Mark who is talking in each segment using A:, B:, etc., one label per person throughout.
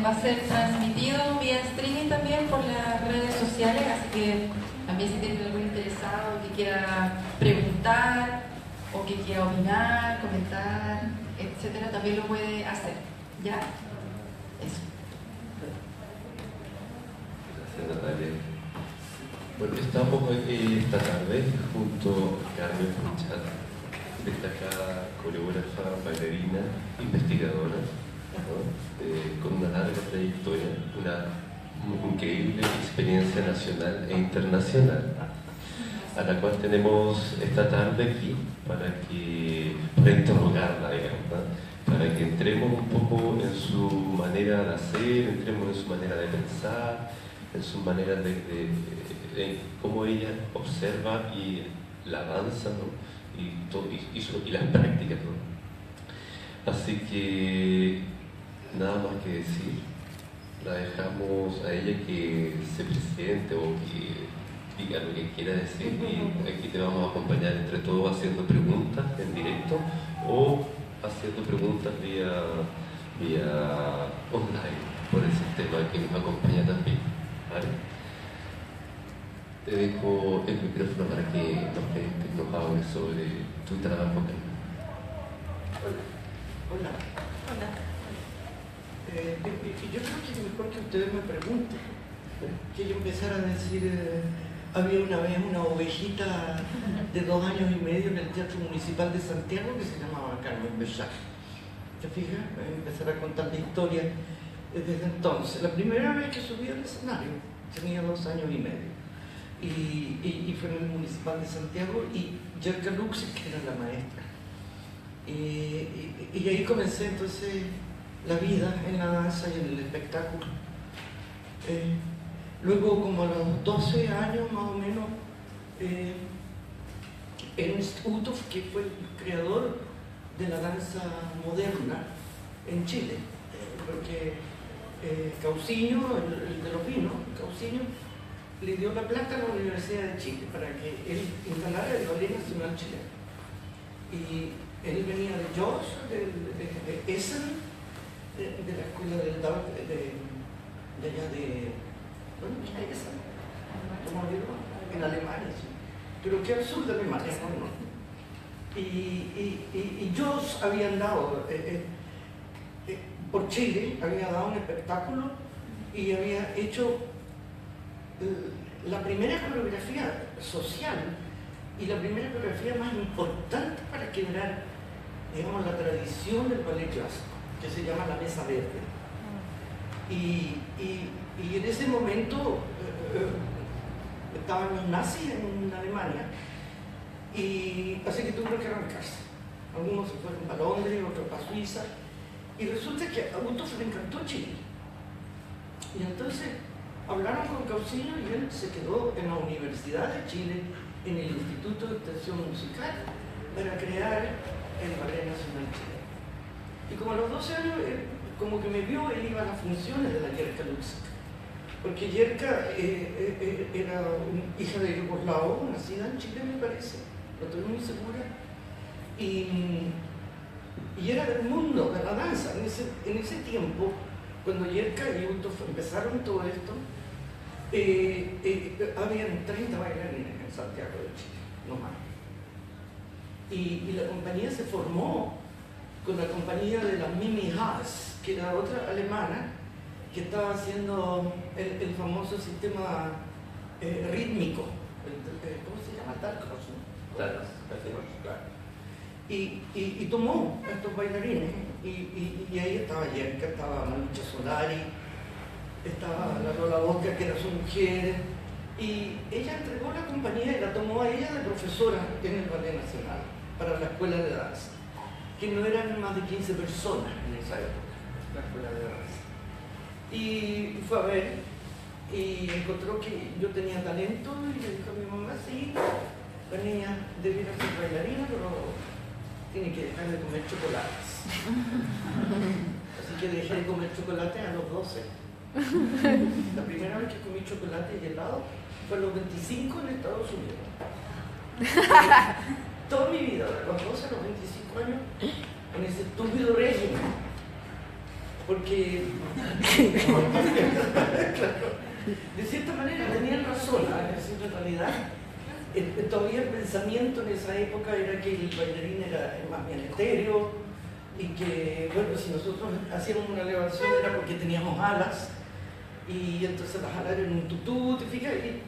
A: va a ser transmitido vía streaming también por las redes sociales, así que también si tienen algún interesado que quiera preguntar o que quiera opinar, comentar, etcétera, también lo puede hacer. ¿Ya? Eso.
B: Gracias, Natalia. Bueno, estamos aquí esta tarde junto a Carmen Funchat, destacada coreógrafa, bailarina, investigadora, ¿no? Con una larga trayectoria, una increíble experiencia nacional e internacional, a la cual tenemos esta tarde aquí para interrogarla, digamos, ¿no? Para que entremos un poco en su manera de hacer, entremos en su manera de pensar, en su manera de cómo ella observa y la danza, ¿no? Y las prácticas, ¿no? Así que nada más que decir, la dejamos a ella que se presente o que diga lo que quiera decir, y aquí te vamos a acompañar entre todos haciendo preguntas en directo o haciendo preguntas vía online por el sistema que nos acompaña también, ¿vale? Te dejo el micrófono para que nos hables sobre tu trabajo, Carmen.
C: Hola.
A: Hola.
C: Yo creo que es mejor que ustedes me pregunten, que yo empezara a decir, había una vez una ovejita de 2 años y medio en el Teatro Municipal de Santiago que se llamaba Carmen Bellac. ¿Te fijas? Empezar a contar la historia desde entonces. La primera vez que subí al escenario tenía 2 años y medio. Y fue en el Municipal de Santiago, y Yerka Luxic, que era la maestra. Y ahí comencé entonces la vida en la danza y en el espectáculo. Luego, como a los 12 años más o menos, Ernst Uthoff, que fue el creador de la danza moderna en Chile, porque Cauciño, el de los vinos, Cauciño, le dio la plata a la Universidad de Chile para que él instalara el Ballet Nacional Chileno. Y él venía de George, de Essen, de la escuela del de allá de... ¿Dónde está Essen? ¿Cómo digo? En Alemania, sí. Pero que al sur de Alemania, ¿no? Y George había andado por Chile, había dado un espectáculo y había hecho la primera coreografía social y la primera coreografía más importante para quebrar, digamos, la tradición del ballet clásico, que se llama la Mesa Verde. Y en ese momento estaban los nazis en Alemania, y así que tuvieron que arrancarse. Algunos se fueron para Londres, otros para Suiza, y resulta que a Uthoff le encantó Chile. Y entonces hablaron con Cauciño y él se quedó en la Universidad de Chile, en el Instituto de Extensión Musical, para crear el Ballet Nacional Chileno. Y como a los 12 años, como que me vio, él iba a las funciones de la Yerka Luxic, porque Yerka era hija de yugoslavo, nacida en Chile, me parece, lo estoy muy segura, y era del mundo de la danza. En ese tiempo, cuando Yerka y Uthoff empezaron todo esto, habían 30 bailarines en Santiago de Chile, no más. Y la compañía se formó con la compañía de la Mimi Haas, que era otra alemana que estaba haciendo el famoso sistema rítmico, ¿cómo se llama? Talcross, ¿no?
B: Claro.
C: Y tomó a estos bailarines, y ahí estaba Yerka, estaba Manucha Solari, estaba la Lola Bosca, que era su mujer, y ella entregó la compañía y la tomó a ella de profesora en el Ballet Nacional para la escuela de danza, que no eran más de 15 personas en esa época, la escuela de danza. Y fue a ver y encontró que yo tenía talento, y le dijo a mi mamá: sí, la niña debiera ser bailarina, pero tiene que dejar de comer chocolates. Así que dejé de comer chocolate a los 12. La primera vez que comí chocolate y helado fue a los 25 en Estados Unidos. Toda mi vida, de los 12 a los 25 años, en ese estúpido régimen. porque de cierta manera tenían razón, en realidad todavía el pensamiento en esa época era que el bailarín era más bien etéreo y que, bueno, si nosotros hacíamos una elevación era porque teníamos alas y entonces las alas eran un tutú, ¿te fijas? Y,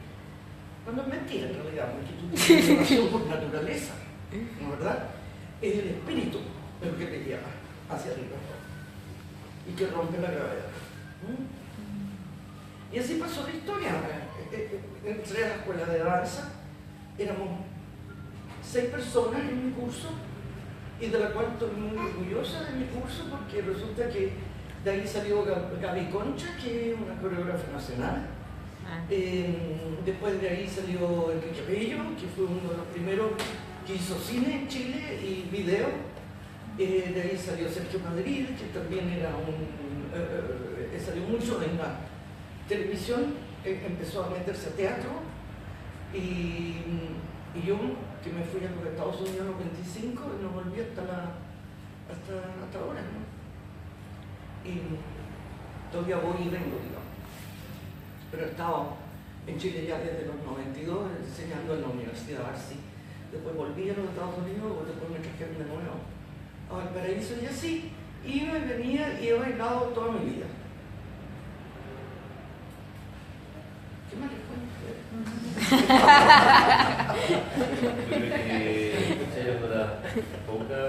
C: bueno, es mentira en realidad, porque tú tienes elevación por naturaleza, ¿no es verdad? Es el espíritu el que te lleva hacia arriba y que rompe la gravedad. Y así pasó la historia. Entré a la escuela de danza, éramos 6 personas en mi curso y de la cual estoy muy orgullosa de mi curso porque resulta que de ahí salió Gaby Concha, que es una coreógrafa nacional. Después de ahí salió Enrique Bello, que fue uno de los primeros que hizo cine en Chile y video. De ahí salió Sergio Madrid, que también era salió mucho en la televisión, empezó a meterse a teatro y yo, que me fui a los Estados Unidos en los 25 y no volví hasta ahora, ¿no? Y todavía voy y vengo, digamos. Pero he estado en Chile ya desde los 92 enseñando en la Universidad de Arci. Después volví a los Estados Unidos, después me trajeron de nuevo a Valparaíso y así iba y venía y he bailado toda mi vida. ¿Qué más les cuento?
B: Yo creo que ella es una poca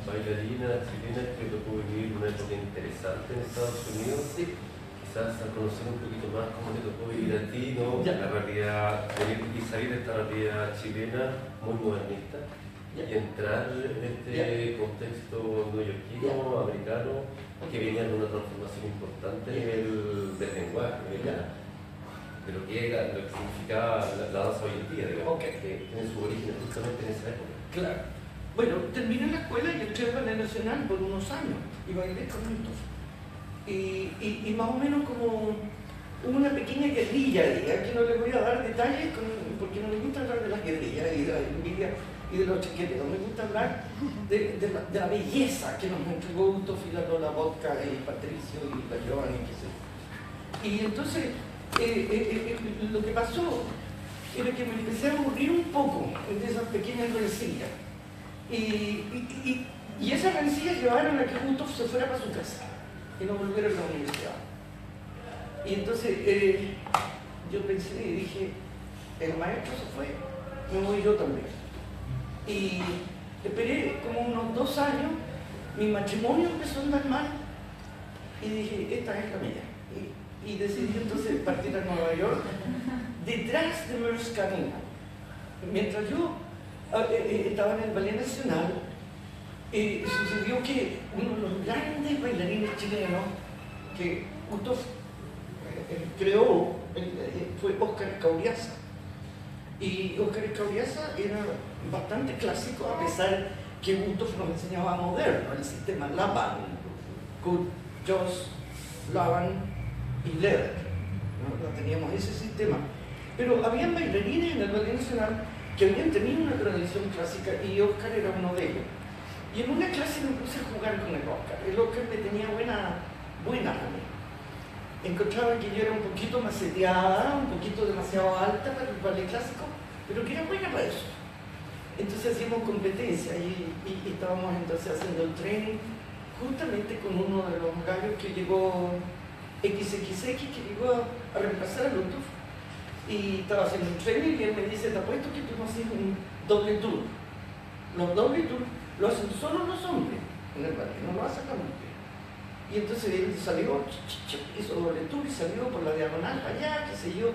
B: bailarina chilena que tocó vivir una época interesante en Estados Unidos.
C: Sí.
B: Quizás a conocer un poquito más cómo te tocó vivir a ti, ¿no?
C: Ya.
B: La realidad, y salir de esta realidad chilena muy modernista
C: Ya.
B: y entrar en este contexto neoyorquino, americano, que venía de una transformación importante del lenguaje, de lo que era, lo que significaba la danza hoy en día, digamos, que tiene su origen justamente en esa época.
C: Claro. Bueno, terminé la escuela y entré al Ballet Nacional por unos años y bailé con estos. Y más o menos como una pequeña guerrilla, que no les voy a dar detalles porque no me gusta hablar de las guerrillas y de la envidia y de los chiqueros, me gusta hablar de la belleza que nos entregó Uto, la Vodka y Patricio y la Giovanni, qué sé yo. Y entonces lo que pasó era que me empecé a aburrir un poco de esas pequeñas rencillas. Y esas rencillas llevaron a que Uto se fuera para su casa y no volviera a la universidad. Y entonces yo pensé y dije, el maestro se fue, me voy yo también. Y esperé como unos 2 años, mi matrimonio empezó a andar mal y dije, esta es la mía. Y decidí entonces partir a Nueva York detrás de Merce Carina. Mientras yo estaba en el Ballet Nacional, sucedió que uno de los grandes bailarines chilenos que Uto creó fue Óscar Escauriaza. Y Óscar Escauriaza era bastante clásico, a pesar que Uto nos enseñaba moderno, el sistema Laban, Good, Joss, Laban y Leder. ¿No? Teníamos ese sistema. Pero había bailarines en el Ballet Nacional que habían tenido una tradición clásica y Óscar era uno de ellos. Y en una clase me puse a jugar con el Óscar. El Óscar me tenía buena a mí. Encontraba que yo era un poquito maceteada, un poquito demasiado alta para el ballet clásico, pero que era buena para eso. Entonces hacíamos competencia y estábamos entonces haciendo el training justamente con uno de los gallos que llegó, XXX, que llegó a reemplazar a Luto. Y estaba haciendo un training y él me dice, te apuesto que tú no haces un doble tour. Los doble tours lo hacen solo los hombres en el ballet, no lo hacen las mujeres. Y entonces él salió, hizo doble tour y salió por la diagonal para allá, qué sé yo,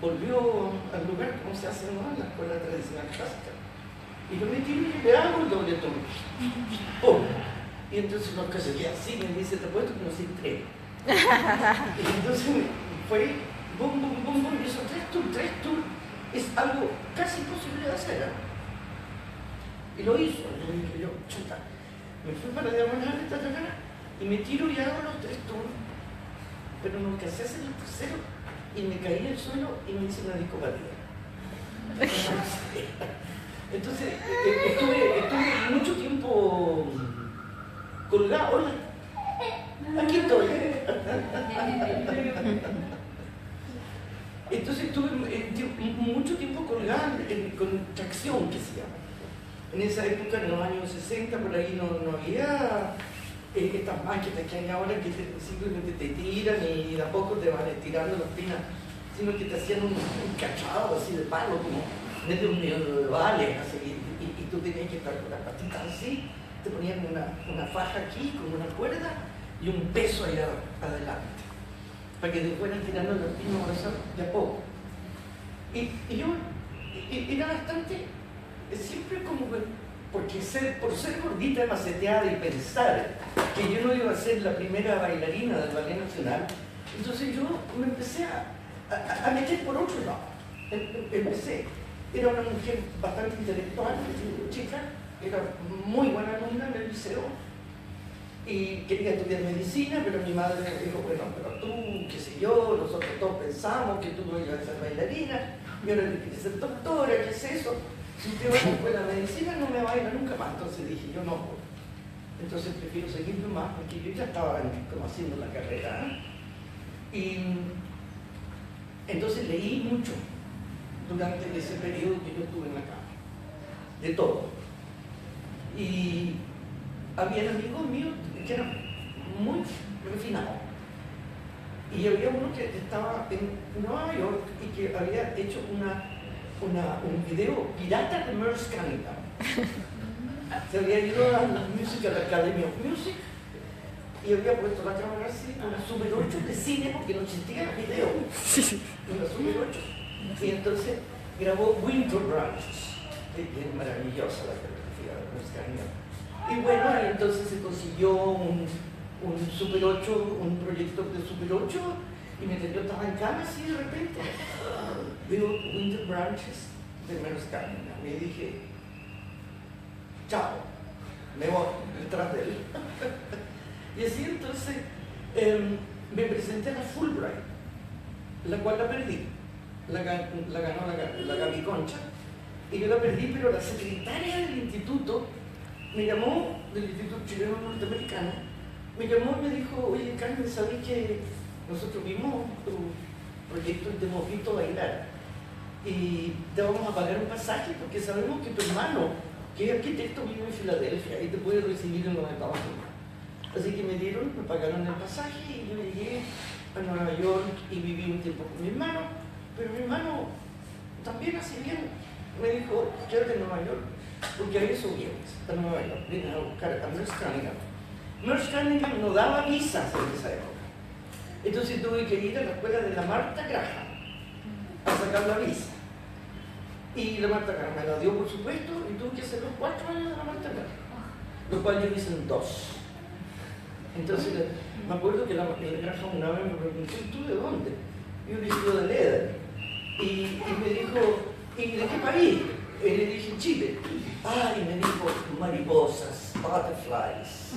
C: volvió al lugar como se hace, ¿no?, en la escuela tradicional clásica. Y yo me tiro y le hago el doble tour. ¡Pum! Y entonces los que se quedan así me dice, te apuesto que no se entrega. Y entonces fue bum, bum, bum, bum, y esos 3 tours es algo casi imposible de hacer. Y lo hizo, yo, chuta, me fui para la diagonal, y me tiro y hago los 3 tours, pero no alcancé a hacer el tercero y me caí en el suelo y me hice una discopatía. Entonces estuve mucho tiempo colgado. Hola. Aquí estoy. Entonces estuve mucho tiempo colgada con tracción, que se llama. En esa época, en los años 60, por ahí no había estas máquinas que hay ahora que simplemente te tiran y de a poco te van estirando las pinas, sino que te hacían un cachado así de palo, como medio medievales, así, y tú tenías que estar con las patitas así, te ponían una faja aquí con una cuerda y un peso allá adelante, para que te fueran tirando los pinos de a poco. Y yo era bastante, siempre como que, porque por ser gordita, maceteada y pensar que yo no iba a ser la primera bailarina del Ballet Nacional, entonces yo me empecé a meter por otro lado. Era una mujer bastante intelectual, chica, era muy buena alumna en el liceo y quería estudiar medicina, pero mi madre me dijo, bueno, pero tú, qué sé yo, nosotros todos pensamos que tú no ibas a ser bailarina, y ahora quieres ser doctora, ¿qué es eso? Si usted va a la escuela de medicina no me baila nunca más. Entonces dije, yo no voy. Entonces prefiero seguir más porque yo ya estaba como haciendo la carrera. Y entonces leí mucho durante ese periodo que yo estuve en la cama, de todo. Y había amigos míos que eran muy refinados. Y había uno que estaba en Nueva York y que había hecho un video pirata de Merce Cunningham. Se había ido a la Musical Academy of Music y había puesto la cámara así, una Super 8 de cine porque no existía el video. Una Super 8. Y entonces grabó Winter Branches, que es maravillosa la fotografía de Merce Cunningham. Y bueno, entonces se consiguió un Super 8, un proyector de Super 8. Y mientras yo estaba en cama así de repente, veo Winter Branches de Merce Cunningham. Y dije, chao, me voy detrás de él. Y así entonces me presenté a la Fulbright, la cual la perdí. La ganó la Gaby Concha. Y yo la perdí, pero la secretaria del instituto me llamó, del Instituto Chileno Norteamericano, me llamó y me dijo, oye Carmen, ¿sabes que nosotros vimos tu proyecto y te hemos visto bailar? Y te vamos a pagar un pasaje porque sabemos que tu hermano, que es arquitecto, vive en Filadelfia y te puede recibir en los Estados Unidos. Así que me pagaron el pasaje y yo llegué a Nueva York y viví un tiempo con mi hermano, pero mi hermano también así bien me dijo, quédate en Nueva York, porque a eso vienes, a Nueva York, vienes a buscar a Merce Cunningham. Merce Cunningham no daba visas en esa época. Entonces tuve que ir a la escuela de la Martha Graham a sacar la visa. Y la Martha Graham me la dio, por supuesto, y tuve que hacer los 4 años de la Martha Graham, lo cual yo hice en 2. Entonces me acuerdo que la Graham una vez me preguntó, ¿tú de dónde? Yo le dije, yo de Leder. Y me dijo, ¿y de qué país? Y le dije, Chile. Ah, y me dijo, mariposas, butterflies.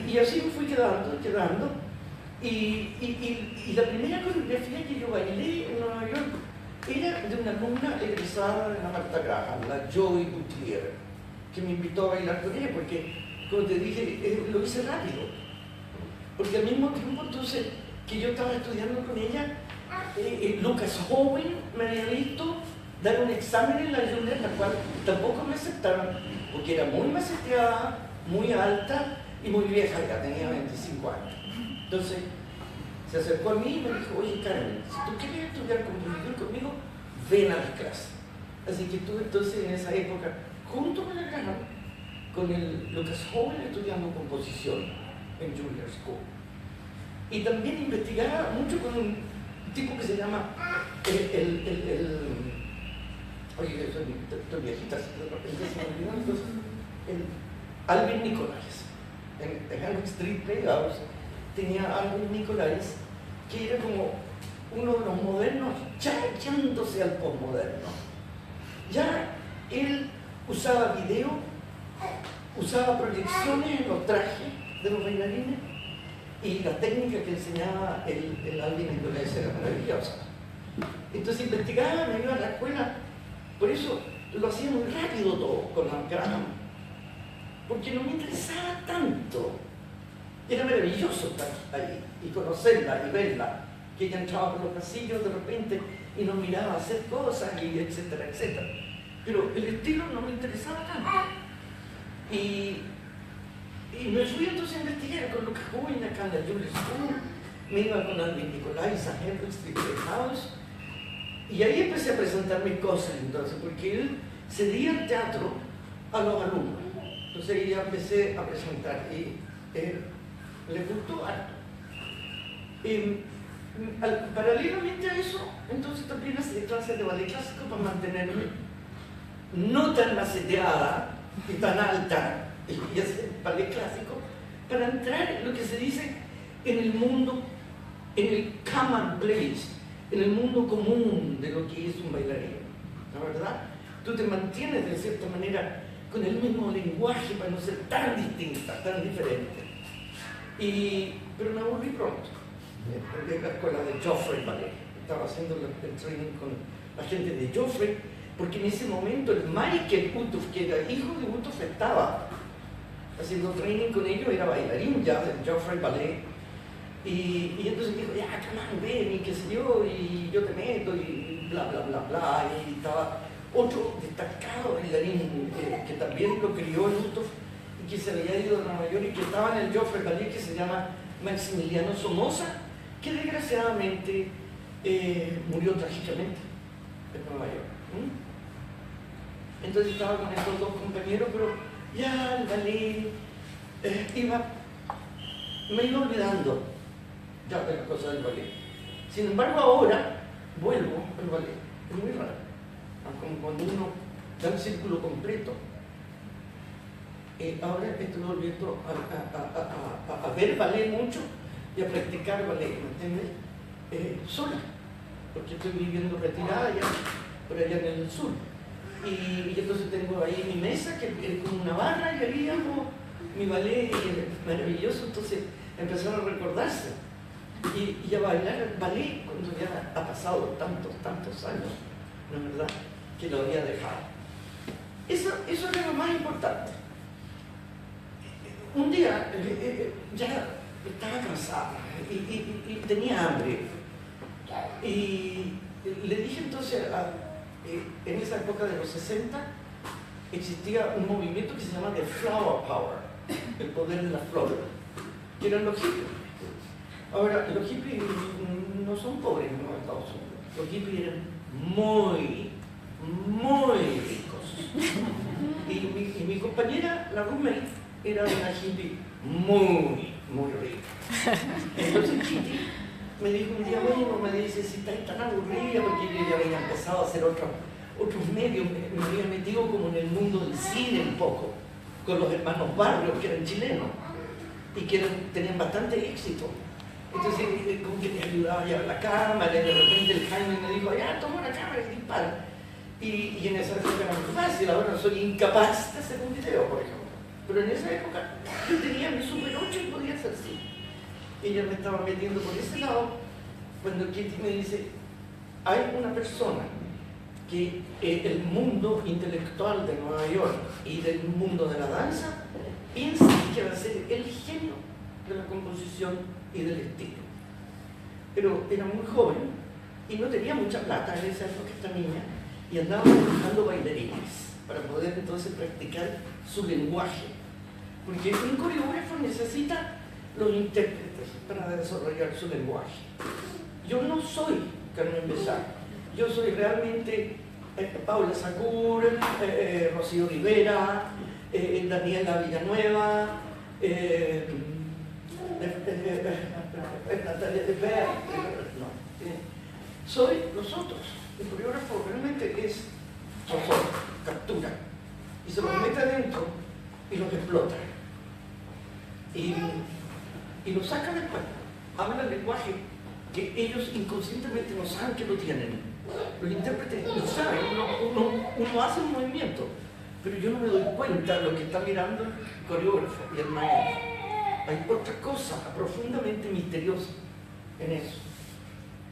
C: Y así me fui quedando. Y la primera coreografía que yo bailé en Nueva York era de una alumna egresada de la Martha Graham, la Joy Gutierrez, que me invitó a bailar con ella, porque, como te dije, lo hice rápido. Porque al mismo tiempo, entonces, que yo estaba estudiando con ella, Lucas Howen me había visto dar un examen en la Juilliard, la cual tampoco me aceptaron, porque era muy maceteada, muy alta y muy vieja, ya tenía 25 años. Entonces, se acercó a mí y me dijo, oye Carmen, si tú quieres estudiar composición conmigo, ven a mi clase. Así que estuve entonces en esa época, junto con la Graham, con el Lucas Howen estudiando composición en Juilliard School. Y también investigaba mucho con un tipo que se llama oye, estoy viejita, de repente se me olvidó, entonces, Alvin Nicolás. En Elm Street Playhouse tenía Alvin Nicolás, que era como uno de los modernos, ya echándose al postmoderno. Ya él usaba video, usaba proyecciones en los trajes de los bailarines, y la técnica que enseñaba el Alvin Nicolás era maravillosa. Entonces investigaba, me iba a la escuela, por eso lo hacía muy rápido todo con la Graham, porque no me interesaba tanto Era maravilloso estar ahí y conocerla y verla, que ella entraba por los pasillos de repente y nos miraba a hacer cosas, y etcétera, etcétera. Pero el estilo no me interesaba tanto. Y me fui entonces a investigar con Lucas Huyn acá en la Juilliard School, me iba con Alvin Nicolais a Henry Street House, y ahí empecé a presentar mis cosas entonces, porque él cedía el teatro a los alumnos. Entonces ya empecé a presentar y le gustó harto. Paralelamente a eso, entonces también hacía clases de ballet clásico para mantenerme no tan maceteada y tan alta, y hacer ballet clásico, para entrar en lo que se dice en el mundo, en el commonplace, en el mundo común de lo que es un bailarín, ¿no es verdad? Tú te mantienes de cierta manera con el mismo lenguaje para no ser tan distinta, tan diferente. Pero me aburrí pronto. En la escuela de Joffrey Ballet. Estaba haciendo el training con la gente de Joffrey, porque en ese momento el Michael Uthoff, que era hijo de Uthoff, estaba haciendo training con ellos, era bailarín ya del Joffrey Ballet. Y entonces me dijo, ya, come on, ven, y qué sé yo, y yo te meto, y bla, bla, bla, bla. Y estaba otro destacado bailarín que también lo crió en Uthoff y que se había ido a Nueva York y que estaba en el Joffrey Ballet, que se llama Maximiliano Somoza, que desgraciadamente murió trágicamente en Nueva York. Entonces estaba con estos dos compañeros, pero ya el ballet me iba olvidando ya de las cosas del ballet. Sin embargo, ahora vuelvo al ballet. Es muy raro. Como cuando uno da el círculo completo. Ahora estoy volviendo a ver ballet mucho y a practicar ballet, ¿me entiendes? Sola, porque estoy viviendo retirada ya, por allá en el sur. Y entonces tengo ahí mi mesa, que es como una barra, y ahí hago mi ballet maravilloso. Entonces empezaron a recordarse y a bailar ballet cuando ya ha pasado tantos años, ¿no es verdad?, que lo había dejado. Eso era lo más importante. Un día ya estaba cansada y tenía hambre. Y le dije entonces, en esa época de los 60, existía un movimiento que se llama The Flower Power, el poder de la flor, que eran los hippies. Ahora, los hippies no son pobres en los Estados Unidos. Los hippies eran muy ricos. Y mi compañera, la roommate, era una hippie muy rica. Entonces Kitty me dijo un día, bueno, me dice, si estáis tan aburrida, porque yo ya había empezado a hacer otros medios, me había metido como en el mundo del cine un poco, con los hermanos Barrios, que eran chilenos, y que tenían bastante éxito. Entonces, como que me ayudaba a llevar la cámara, y de repente el Jaime me dijo, ya, toma una cámara y dispara. Y en esa época era muy fácil, ahora soy incapaz de hacer un video, por ejemplo. Pero en esa época yo tenía mi Super 8 y podía hacer así. Ella me estaba metiendo por ese lado cuando Kitty me dice, hay una persona que el mundo intelectual de Nueva York y del mundo de la danza piensa que va a ser el genio de la composición y del estilo. Pero era muy joven y no tenía mucha plata en esa época esta niña, y andaba buscando bailarines para poder entonces practicar su lenguaje, porque un coreógrafo necesita los intérpretes para desarrollar su lenguaje. Yo no soy Carmen Besar, yo soy realmente Paula Sacur, Rocío Rivera, Daniela Villanueva, Natalia de Ver, soy los otros. El coreógrafo realmente es captura y se los mete adentro y los explota y los saca después. Habla el lenguaje que ellos inconscientemente no saben que lo tienen. Los intérpretes no saben, uno hace un movimiento, pero yo no me doy cuenta de lo que está mirando el coreógrafo y el maestro. Hay otra cosa profundamente misteriosa en eso.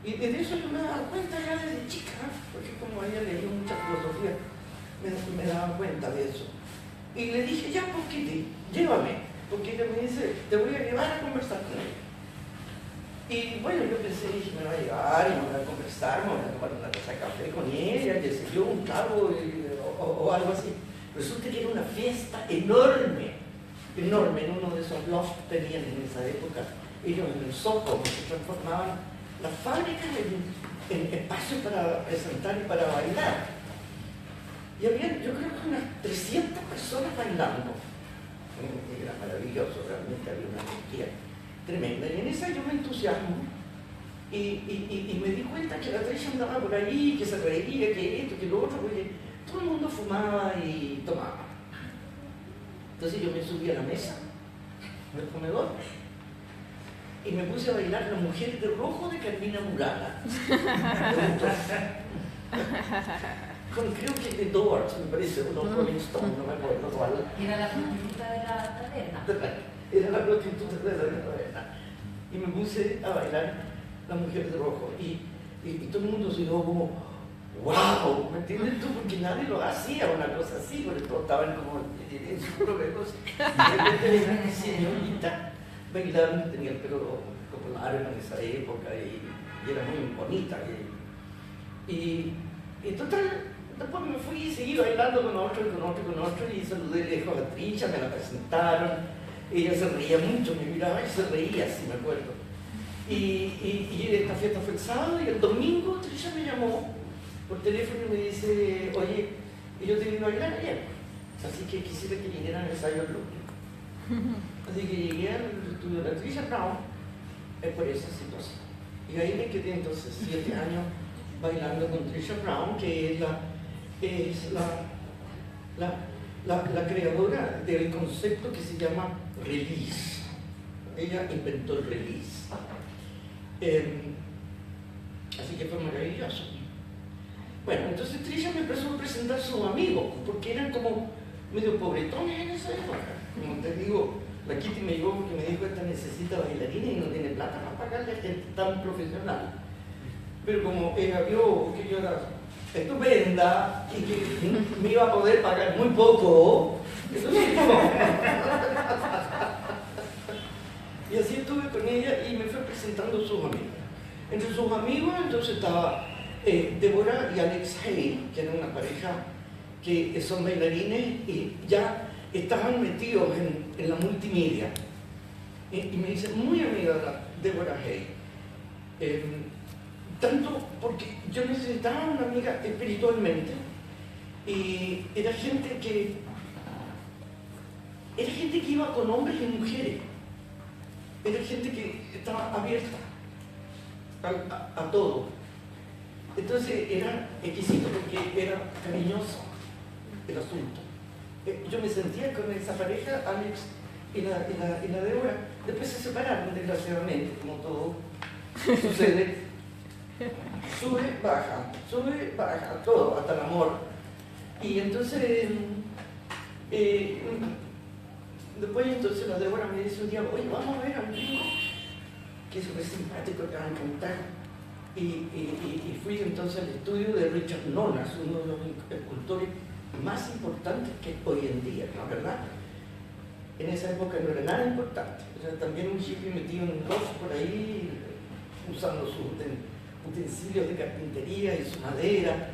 C: Y de eso yo me daba cuenta ya desde chica, porque como había leído mucha filosofía, me daba cuenta de eso. Y le dije, ya, pues Kitty, llévame. porque ella me dice, te voy a llevar a conversar con ella. Y bueno, yo pensé, dije, me va a llevar y me va a conversar, me voy a tomar una taza de café con ella, qué sé yo, un trago o algo así. Resulta que era una fiesta enorme, enorme, en uno de esos lofts que tenían en esa época. Ellos en el Soho, que se transformaban las fábricas en espacios para presentar y para bailar. Y había, yo creo que unas 300 personas bailando. Era maravilloso, realmente había una energía tremenda. Y en esa yo me entusiasmo y me di cuenta que la Trisha andaba por ahí, que se reía, que esto, que lo otro, porque todo el mundo fumaba y tomaba. Entonces yo me subí a la mesa del comedor y me puse a bailar La Mujer de Rojo de Carmina Burana. Con, creo que de Doors, me parece, o los Rolling Stones, no me acuerdo cuál.
A: Era la prostituta de la taberna.
C: Era la prostituta de la taberna. Y me puse a bailar La Mujer de Rojo. Y todo el mundo se quedó como, wow, ¿me entiendes tú? Porque nadie lo hacía, una cosa así, porque todos estaban como en su propia cosa. Y de repente era una señorita bailando, tenía el pelo como largo en esa época y era muy bonita. Y total, después me fui y seguí bailando con otro y saludé lejos a Trisha, me la presentaron. Ella se reía mucho, me miraba y se reía, así me acuerdo. Y esta fiesta fue el sábado y el domingo Trisha me llamó por teléfono y me dice, oye, yo te vine a bailar ayer, así que quisiera que vinieran al ensayo el lunes. Así que llegué al estudio de la Trisha Brown por esa situación. Y ahí me quedé entonces 7 años bailando con Trisha Brown, que es la creadora del concepto que se llama release. Ella inventó el release. Así que fue maravilloso. Bueno, entonces Trisha me empezó a presentar a sus amigos, porque eran como medio pobretones en esa época. Como te digo, la Kitty me llegó porque me dijo, esta necesita bailarina y no tiene plata para pagarle a gente tan profesional. Pero como ella vio que yo era estupenda y que me iba a poder pagar muy poco, entonces no. Y así estuve con ella y me fue presentando a sus amigos. Entre sus amigos entonces estaba Deborah y Alex Hay, que era una pareja que son bailarines y ya estaban metidos en la multimedia. Y me dice, muy amiga de Deborah Hay. Tanto porque yo necesitaba una amiga espiritualmente y era gente que iba con hombres y mujeres, era gente que estaba abierta a todo. Entonces era exquisito porque era cariñoso el asunto. Yo me sentía con esa pareja, Alex y la Débora. Después se separaron, desgraciadamente, como todo sucede. Sube, baja, todo, hasta el amor. Y entonces, después entonces la Débora me dice un día, oye, vamos a ver a un gringo que es muy simpático, te va a encantar. Y fui entonces al estudio de Richard Nonas, uno de los escultores más importantes que hoy en día, ¿no es verdad? En esa época no era nada importante. O sea, también un hippie metido en un loft por ahí, usando sus utensilios de carpintería y su madera,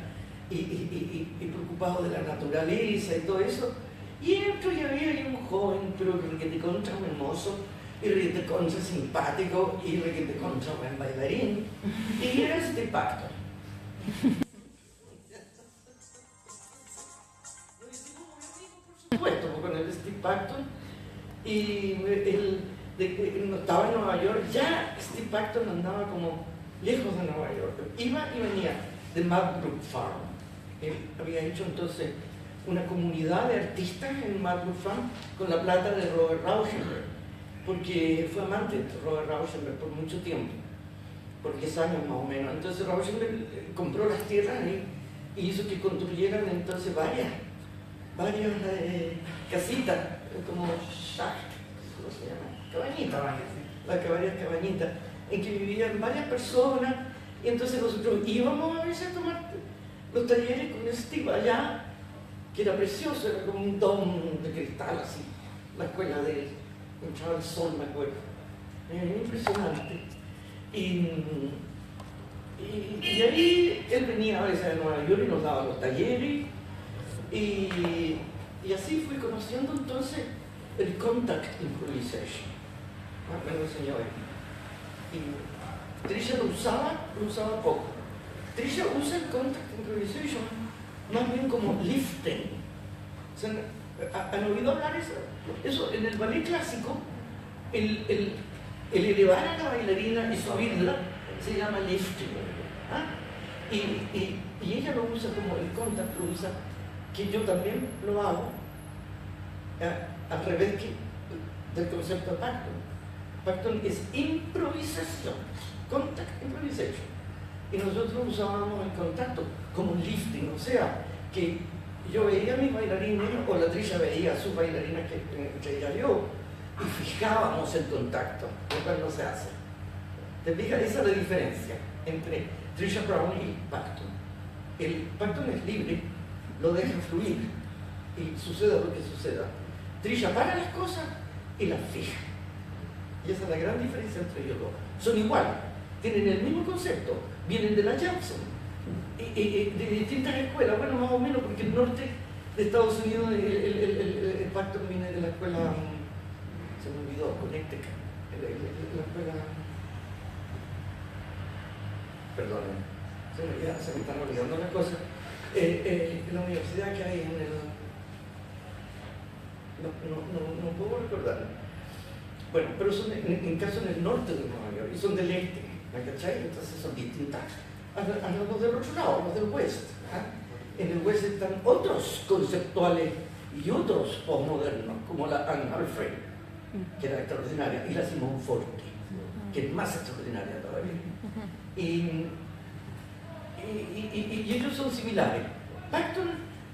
C: y preocupado de la naturaleza y todo eso. Y entro y había ahí un joven, pero que te contra un hermoso, y requete contra simpático, y requete contra buen bailarín, y era Steve Pacton. Lo hicimos muy amigo, por supuesto, con el Steve Pacton, y él no estaba en Nueva York, ya Steve Pacton andaba como lejos de Nueva York, iba y venía de Madbrook Farm. Él había hecho entonces una comunidad de artistas en Madbrook Farm con la plata de Robert Rauschenberg, porque fue amante de Robert Rauschenberg por mucho tiempo, por 10 años más o menos. Entonces Rauschenberg compró las tierras y hizo que construyeran entonces varias casitas, como shack, ¿cómo se llama? Cabañitas, varias cabañitas, en que vivían varias personas, y entonces nosotros íbamos a veces a tomar los talleres con Steve allá, que era precioso, era como un dom de cristal así, la escuela de él. entraba el sol, me acuerdo. Impresionante. Y ahí él venía a veces de Nueva York y nos daba los talleres. Y así fui conociendo entonces el contact improvisation. Me lo enseñó él. Y Trisha lo usaba poco. Trisha usa el contact improvisation más bien como lifting. O sea, ¿han oído hablar eso? Eso en el ballet clásico, el elevar a la bailarina y subirla se llama lifting. ¿Ah? Y ella lo usa como el contact, lo usa, que yo también lo hago, al revés del concepto de Pacton. Pacton es improvisación, contact improvisation. Y nosotros usábamos el contacto como lifting, o sea, que yo veía a mis bailarines o la Trisha veía a sus bailarinas que ella vio y fijábamos el contacto, lo cual no se hace. ¿Te fijas? Esa es la diferencia entre Trisha Brown y Pacton. El Pacton es libre, lo deja fluir y suceda lo que suceda. Trisha para las cosas y las fija. Y esa es la gran diferencia entre ellos dos. Son iguales, tienen el mismo concepto, vienen de la Jackson, de distintas escuelas, bueno, más o menos, porque el norte de Estados Unidos, el Pacton viene de la escuela, se me olvidó, Connecticut, la escuela, perdón, se me están olvidando las cosas, la universidad que hay en el, no puedo recordar, bueno, pero son en caso en el norte de Nueva York, y son del este, ¿me cachai? Entonces son distintas a los del otro lado, los del West. En el West están otros conceptuales y otros postmodernos, como la Anne Alfred, que era extraordinaria, y la Simone Forti, que es más extraordinaria todavía. Y ellos son similares. Pacton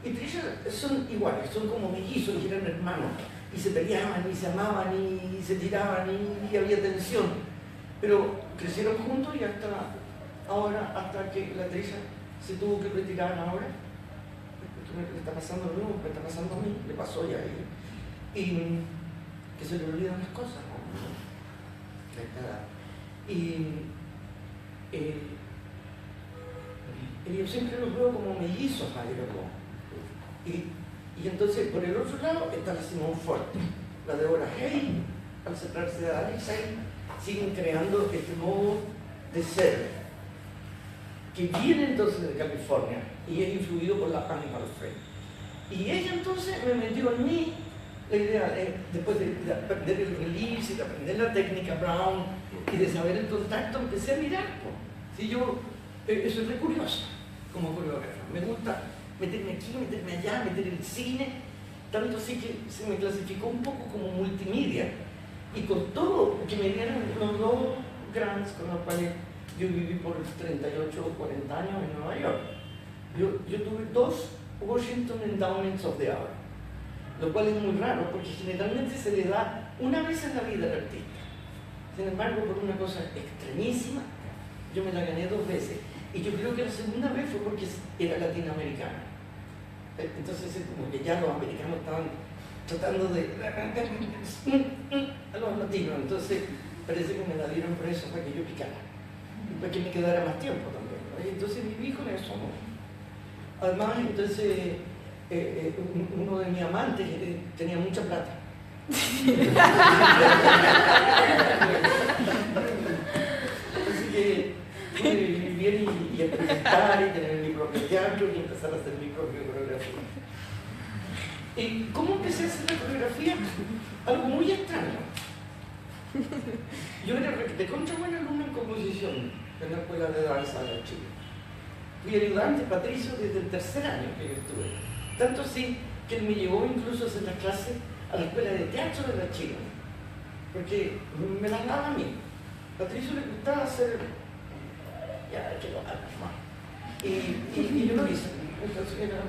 C: y Trisha son iguales, son como mellizos y eran hermanos, y se peleaban, y se amaban, y se tiraban, y había tensión. Pero crecieron juntos y hasta ahora, hasta que la Trisha se tuvo que retirar ahora. Le está pasando lo mismo, me está pasando a mí, le pasó ya a ella. Y que se le olvidan las cosas, ¿no? Y yo siempre los veo como mellizos a ellos dos. Y entonces, por el otro lado, está la Simone Forti, la Deborah Hay, al separarse de Alex Hay, siguen creando este modo de ser, que viene entonces de California y es influido por la Anne Alfred. Y ella entonces me metió en mí la idea, después de aprender el release y de aprender la técnica Brown y de saber el contacto, empecé a mirar. Si yo, eso es re curioso como coreógrafa, me gusta meterme aquí, meterme allá, meter el cine, tanto así que se me clasificó un poco como multimedia. Y con todo, que me dieron los dos grants con los cuales yo viví por 38 o 40 años en Nueva York. Yo tuve 2 Washington Endowments of the Arts, lo cual es muy raro porque generalmente se le da una vez en la vida al artista. Sin embargo, por una cosa extrañísima, yo me la gané 2 veces. Y yo creo que la segunda vez fue porque era latinoamericana. Entonces, como que ya los americanos estaban tratando de a los latinos, entonces parece que me la dieron por eso, para que yo picara, y para que me quedara más tiempo también, ¿no? Entonces viví con eso, ¿no? Además, entonces, uno de mis amantes tenía mucha plata. Así que pude vivir bien y experimentar y tener mi propio teatro y empezar a hacer mi propia coreografía. ¿Y cómo empecé a hacer la coreografía? Algo muy extraño. Yo era de contra buena alumna en composición en la escuela de danza de Chile. Fui ayudante Patricio desde el 3er año que yo estuve. Tanto así que él me llevó incluso a hacer la clase a la escuela de teatro de la Chile. Porque me las daba a mí. Patricio le gustaba hacer, ya que lo hagas más. Y yo lo hice. Entonces era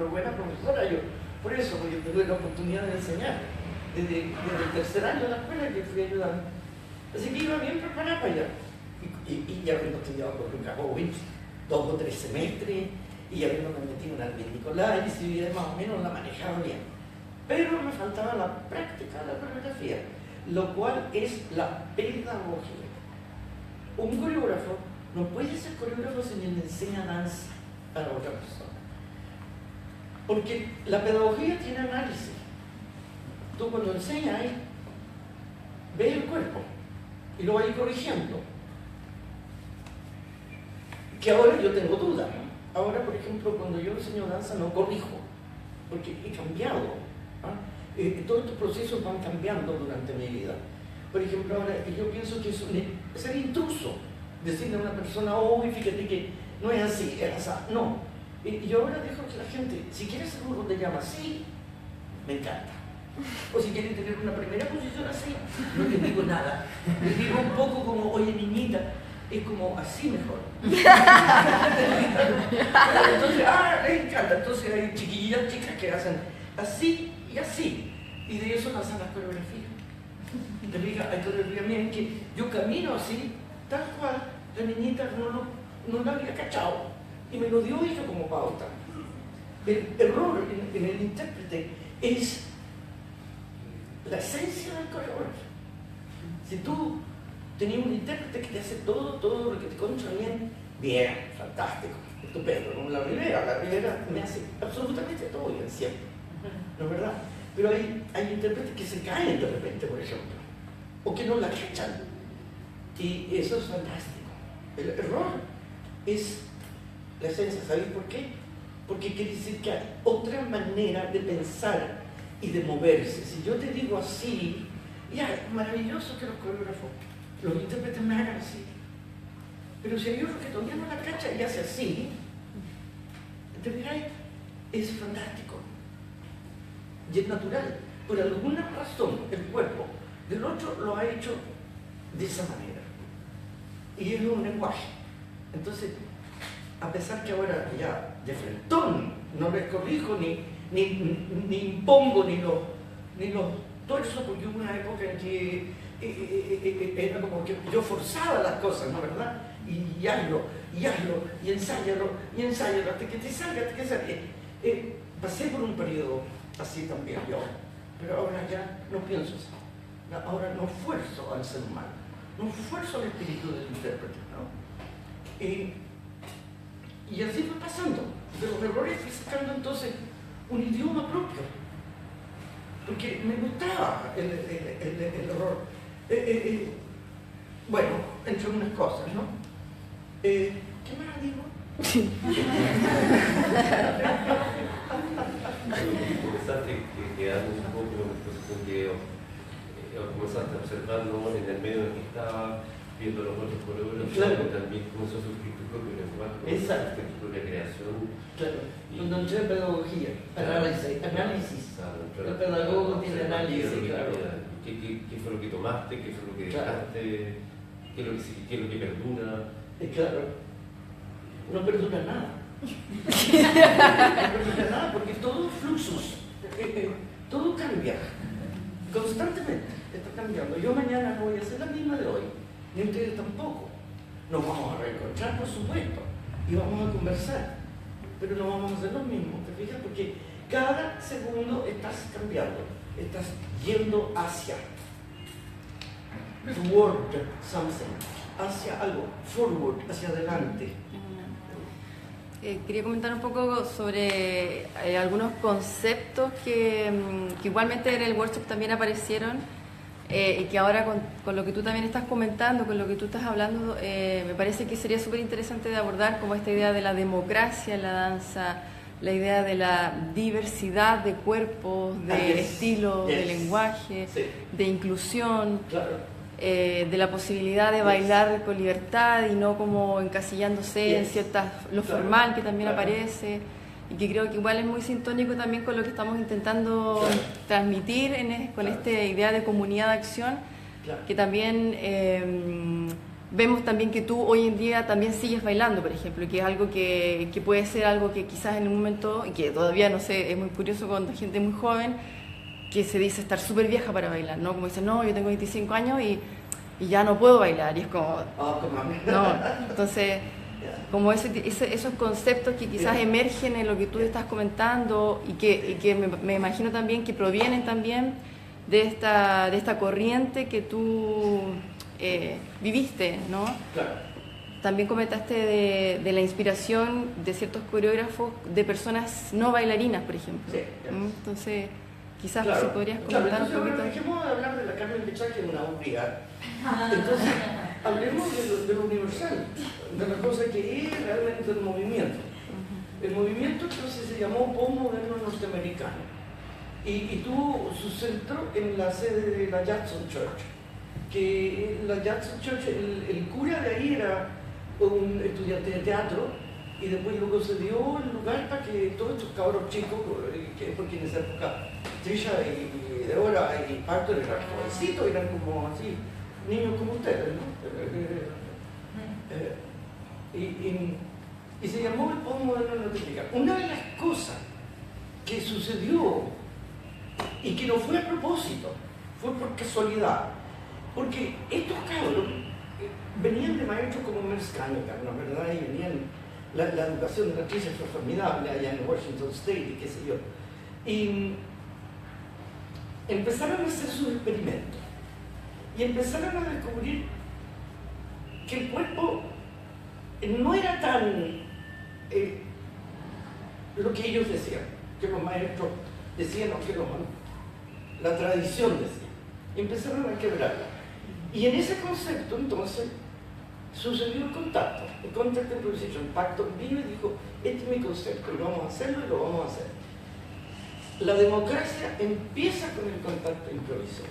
C: buena profesora yo. Por eso, porque tuve la oportunidad de enseñar. Desde el 3er año de la escuela que fui ayudando. Así que iba bien preparada para allá. Y habiendo estudiado con Lucas Owens 2 o 3 semestres, y habiendo metido en Alvin Nicolás, y más o menos la manejaba bien. pero me faltaba la práctica de la coreografía, lo cual es la pedagogía. Un coreógrafo no puede ser coreógrafo si le enseña danza a la otra persona, porque la pedagogía tiene análisis. Tú cuando enseñas ahí, ves el cuerpo y lo vas corrigiendo. Que ahora yo tengo dudas. Ahora, por ejemplo, cuando yo enseño danza no corrijo, porque he cambiado. Todos estos procesos van cambiando durante mi vida. Por ejemplo, ahora yo pienso que es ser intruso, decirle a una persona, oh, fíjate que no es así, es así. No. Y yo ahora dejo que la gente, si quiere ser un te llama así, me encanta. O si quieren tener una primera posición así, no les digo nada. Les digo un poco como, oye niñita, es como así mejor. Entonces, les encanta. Entonces hay chiquillas, chicas que hacen así y así. Y de eso nacen las coreografías. Te diga, hay coreografía mía en que yo camino así, tal cual, la niñita no la había cachado. Y me lo dio ella como pauta. El error en el intérprete es la esencia del coreógrafo. Si tú tenías un intérprete que te hace todo lo que te concha bien, fantástico, estupendo. ¿No? La Rivera me hace absolutamente todo bien, siempre. ¿No es verdad? Pero hay intérpretes que se caen de repente, por ejemplo, o que no la cachan. Y eso es fantástico. El error es la esencia. ¿Sabéis por qué? Porque quiere decir que hay otra manera de pensar y de moverse. Si yo te digo así, ya, es maravilloso que los coreógrafos, los intérpretes me hagan así. Pero si hay otro que todavía no la cacha y hace así, es fantástico. Y es natural. Por alguna razón, el cuerpo del otro lo ha hecho de esa manera. Y es un lenguaje. Entonces, a pesar que ahora ya de frentón no les corrijo ni impongo ni los torsos, porque hubo una época en que era como que yo forzaba las cosas, ¿no verdad? Y hazlo, y ensáyalo, hasta que te salga, pasé por un periodo así también yo, pero ahora ya no pienso así. Ahora no fuerzo al ser humano, no fuerzo al espíritu del intérprete, ¿no? Y así fue pasando. De los errores fui sacando entonces un idioma propio, porque me gustaba el error. Bueno, entre unas cosas, ¿no? ¿Qué más digo?
B: Comenzaste quedando un poco porque comenzaste a observar, ¿no? En el medio en el que estaba, viendo los otros coreógrafos,
C: claro.
B: También comenzó a surgir tu propio lenguaje,
C: Exacto.
B: tu propia creación.
C: Claro, cuando entré en pedagogía, análisis.
B: Claro.
C: El pedagogo tiene análisis, claro.
B: ¿Qué fue lo que tomaste? ¿Qué fue lo que dejaste? ¿Qué es lo que perdura?
C: Claro, no perdura nada. No perdura nada porque todo es fluxus. Todo cambia. Constantemente está cambiando. Yo mañana no voy a hacer la misma de hoy, ni ustedes tampoco. Nos vamos a reencontrar, por supuesto, y vamos a conversar, pero no vamos a hacer lo mismo, ¿te fijas? Porque cada segundo estás cambiando, estás yendo hacia toward something, hacia algo, forward, hacia adelante.
D: Quería comentar un poco sobre algunos conceptos que igualmente en el workshop también aparecieron y que ahora con lo que tú también estás comentando, con lo que tú estás hablando, me parece que sería súper interesante de abordar, como esta idea de la democracia en la danza, la idea de la diversidad de cuerpos, de estilos, de lenguaje, de inclusión.
C: Claro.
D: De la posibilidad de bailar con libertad y no como encasillándose en ciertas, lo formal que también aparece, y que creo que igual es muy sintónico también con lo que estamos intentando transmitir con esta idea de comunidad de acción, que también vemos también que tú hoy en día también sigues bailando, por ejemplo, que es algo que puede ser algo que quizás en un momento, y que todavía no sé, es muy curioso cuando hay gente muy joven que se dice estar súper vieja para bailar, ¿no? Como dicen, no, yo tengo 25 años y ya no puedo bailar, y es como...
C: Oh, come on.
D: No, entonces como esos conceptos que quizás emergen en lo que tú estás comentando y que me imagino también que provienen también de esta corriente que tú viviste, ¿no?
C: Claro.
D: También comentaste de la inspiración de ciertos coreógrafos de personas no bailarinas, por ejemplo.
C: Sí.
D: Entonces, quizás
C: Claro,
D: si podrías comentar
C: entonces,
D: un poquito.
C: bueno, dejemos de hablar de la Carmen Pechá, que es una obligada. Entonces, hablemos de lo universal, de la cosa que es realmente el movimiento. El movimiento entonces se llamó postmoderno norteamericano y tuvo su centro en la sede de la Jackson Church, que la Jackson Church, el cura de ahí era un estudiante de teatro y después luego se dio el lugar para que todos estos cabros chicos, porque en esa época Trisha y Deborah y Parker eran jovencitos, eran como así, niños como ustedes, ¿no? Y se llamó el postmoderno norteamericano. Una de las cosas que sucedió y que no fue a propósito, fue por casualidad, porque estos cabros venían de maestros como Merce Cunningham, ¿no? ¿Verdad? Y venían, la educación de la Trisha fue formidable allá en Washington State y qué sé yo. Y empezaron a hacer sus experimentos y empezaron a descubrir que el cuerpo no era tan lo que ellos decían, que los maestros decían o que la tradición decía. Y empezaron a quebrarla. Y en ese concepto entonces sucedió el contact improvisation. El pacto vino y dijo, este es mi concepto y vamos a hacerlo y lo vamos a hacer. La democracia empieza con el contact improvisation,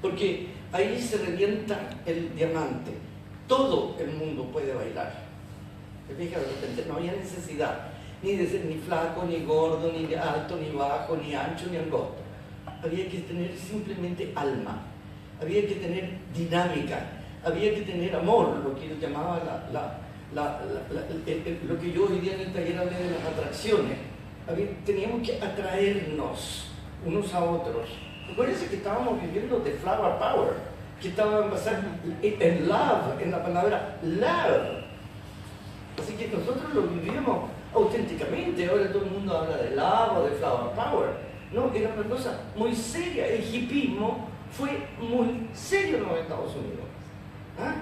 C: porque ahí se revienta el diamante. Todo el mundo puede bailar. Fíjate, de repente no había necesidad ni de ser ni flaco, ni gordo, ni alto, ni bajo, ni ancho, ni angosto. Había que tener simplemente alma, había que tener dinámica, había que tener amor, lo que yo llamaba lo que yo hoy día en el taller hablé de las atracciones. Teníamos que atraernos unos a otros. Acuérdense que estábamos viviendo de flower power, que estaba basado en love, en la palabra love. Así que nosotros lo vivíamos auténticamente. Ahora todo el mundo habla de love o de flower power. No, era una cosa muy seria. El hippismo fue muy serio en los Estados Unidos. ¿Ah?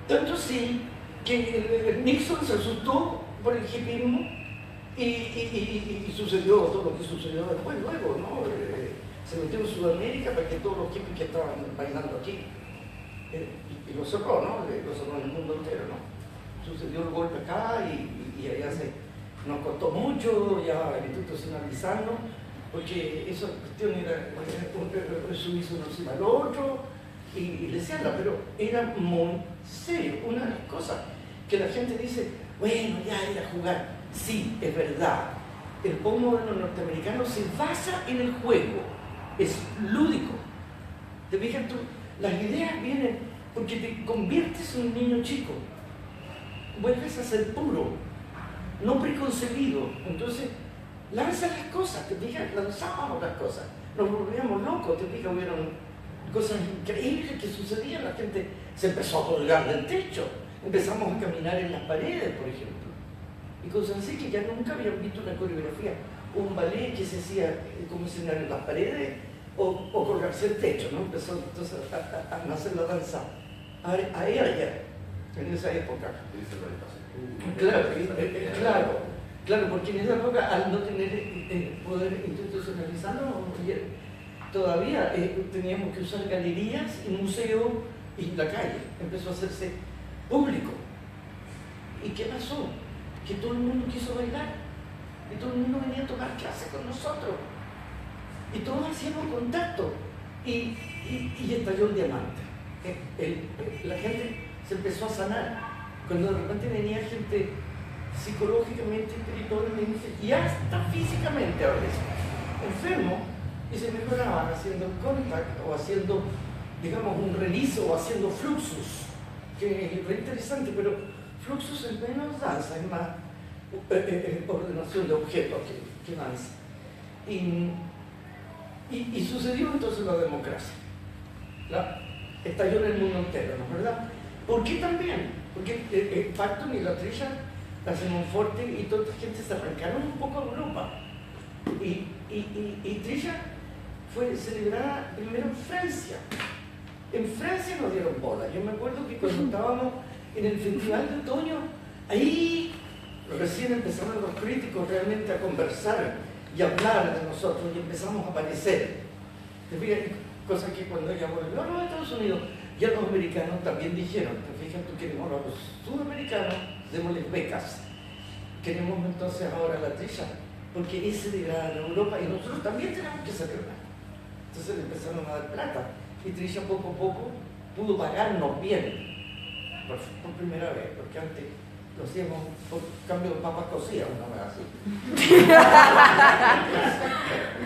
C: Tanto sí que Nixon se asustó por el hippismo y sucedió todo lo que sucedió después, luego, ¿no? Se metió en Sudamérica para que todos los hippies que estaban bailando aquí, y lo cerró, ¿no? Lo cerró en el mundo entero, ¿no? Sucedió el golpe acá y allá nos costó mucho ya institucionalizarnos, porque esa cuestión era subirse uno encima del otro y desearla, pero era muy serio. Una de las cosas que la gente dice, bueno, ya ir a jugar, sí, es verdad. El postmoderno norteamericano se basa en el juego, es lúdico. Te fijas tú, las ideas vienen porque te conviertes en un niño chico, vuelves a ser puro, no preconcebido. Entonces lanzas las cosas, te fijas, lanzábamos las cosas, nos volvíamos locos, te fijas, hubieron cosas increíbles que sucedían, la gente se empezó a colgar del techo, empezamos a caminar en las paredes, por ejemplo, y cosas así que ya nunca habían visto una coreografía, un ballet que se hacía como escenario en las paredes o colgarse el techo, ¿no? Empezó entonces a nacer la danza aérea en esa época. Claro, porque en esa época, al no tener poder institucionalizarlo, todavía teníamos que usar galerías y museos y la calle. Empezó a hacerse público. ¿Y qué pasó? Que todo el mundo quiso bailar y todo el mundo venía a tomar clases con nosotros y todos hacíamos contacto y estalló el diamante. La gente se empezó a sanar cuando de repente venía gente psicológicamente, espiritualmente y hasta físicamente a veces enfermo y se mejoraban haciendo contact o haciendo, digamos, un release o haciendo fluxus, que es re interesante, pero fluxus es menos danza, es más ordenación de objetos que danza. Y sucedió entonces la democracia. Estalló en el mundo entero, ¿no es verdad? ¿Por qué también? Porque el Pacto y la Trilla, la Semonforte y toda esta gente se arrancaron un poco a Europa. Y Trilla fue celebrada primero en Francia. En Francia nos dieron bola. Yo me acuerdo que cuando estábamos en el Festival de Otoño, ahí recién empezaron los críticos realmente a conversar y a hablar de nosotros y empezamos a aparecer. ¿Te fijas? Cosa que cuando ella volvió a los Estados Unidos, ya los americanos también dijeron, te fijas, tú queremos a los sudamericanos, démosles becas. Queremos entonces ahora la Trilla, porque es celebrada en Europa y nosotros también tenemos que celebrar. Entonces le empezaron a dar plata y Trilla poco a poco pudo pagarnos bien por primera vez, porque antes lo hacíamos por cambio de papas cocidas, una vez así.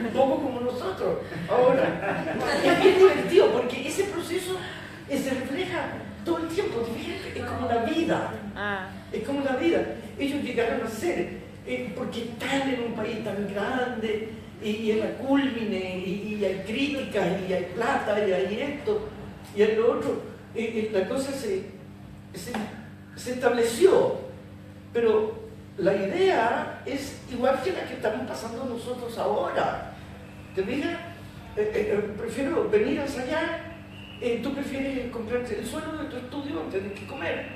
C: Un poco como nosotros ahora. Es bien divertido porque ese proceso se refleja todo el tiempo. Es como la vida. Es como la vida. Ellos llegaron a ser, porque están en un país tan grande y en la culmine, y hay críticas, y hay plata, y hay esto, y hay lo otro. La cosa se estableció. Pero la idea es igual que la que estamos pasando nosotros ahora. ¿Te fijas? Prefiero venir a ensayar, tú prefieres comprarte el suelo de tu estudio antes de que comer.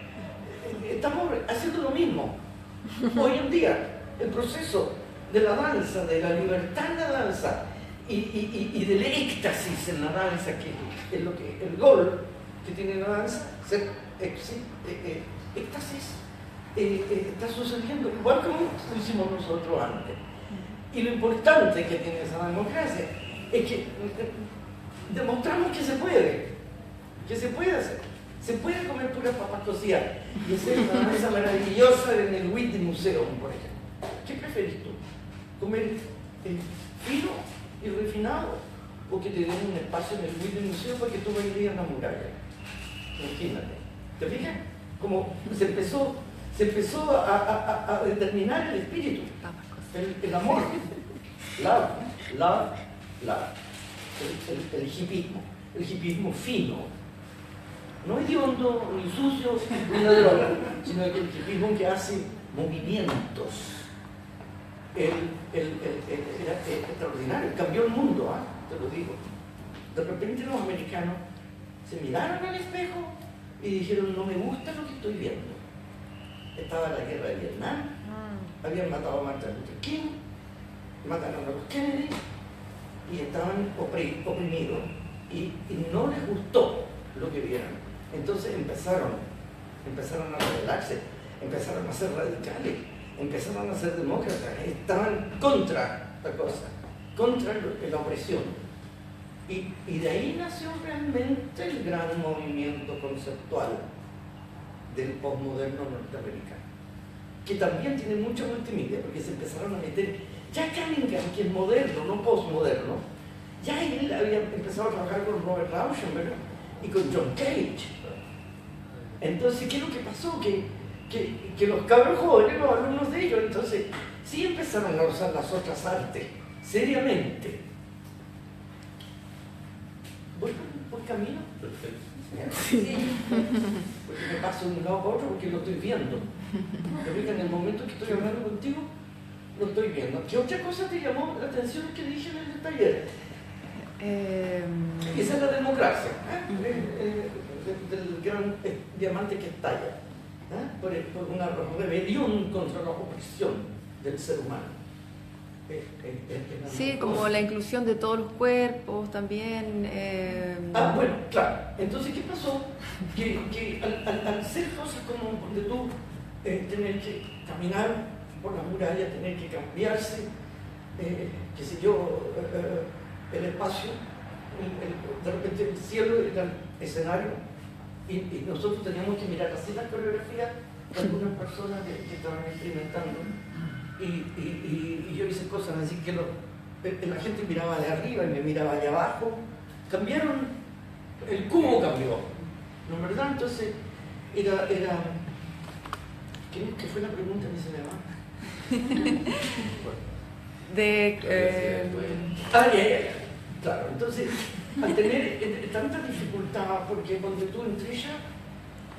C: Estamos haciendo lo mismo. Hoy en día, el proceso de la danza, de la libertad en la danza y del éxtasis en la danza, que es lo que el gol que tiene la danza, éxtasis. Está sucediendo igual como lo hicimos nosotros antes. Y lo importante que tiene esa democracia es que demostramos que se puede hacer. Se puede comer puras papas cocidas y hacer una mesa maravillosa en el Whitney Museum, por ejemplo. ¿Qué preferís tú? ¿Comer fino y refinado o que te den un espacio en el Whitney Museum para que tú vayas a la muralla? Imagínate. ¿Te fijas? Como se empezó a determinar el espíritu, el amor, love, el hipismo fino, no hediondo, ni sucio, ni una droga, sino el hipismo que hace movimientos. Era extraordinario, cambió el mundo, te lo digo. De repente los americanos se miraron al espejo y dijeron, no me gusta lo que estoy viendo. Estaba la guerra de Vietnam, habían matado a Martin Luther King, mataron a los Kennedy y estaban oprimidos y no les gustó lo que vieron. Entonces empezaron a rebelarse, empezaron a ser radicales, empezaron a ser demócratas, estaban contra la cosa, contra la opresión. Y de ahí nació realmente el gran movimiento conceptual del postmoderno norteamericano, que también tiene mucha multimedia, porque se empezaron a meter, ya Cunningham, que es moderno, no postmoderno, ya él había empezado a trabajar con Robert Rauschenberg y con John Cage. Entonces, ¿qué es lo que pasó? Que los cabros jóvenes, los alumnos de ellos, entonces sí empezaron a usar las otras artes, seriamente. ¿Voy por camino?
B: Perfecto.
C: Sí. Porque me paso de un lado a otro porque lo estoy viendo. Pero en el momento que estoy hablando contigo, lo estoy viendo. ¿Qué otra cosa te llamó la atención que dije en el taller? Esa es la democracia, del gran diamante que estalla, por una rebelión contra la opresión del ser humano.
D: Sí, como la inclusión de todos los cuerpos también.
C: Bueno, claro. Entonces, ¿qué pasó? Que al hacer cosas como donde tú tener que caminar por la muralla, tener que cambiarse, qué sé yo, el espacio, de repente el cielo era el escenario, y nosotros teníamos que mirar así las coreografías de algunas personas que estaban experimentando. Y yo hice cosas así que la gente miraba de arriba y me miraba allá abajo. Cambiaron, el cubo cambió, ¿no es verdad? Entonces era ¿qué fue la pregunta que se me va? Claro, entonces al tener tanta dificultad, porque cuando tú en Trilla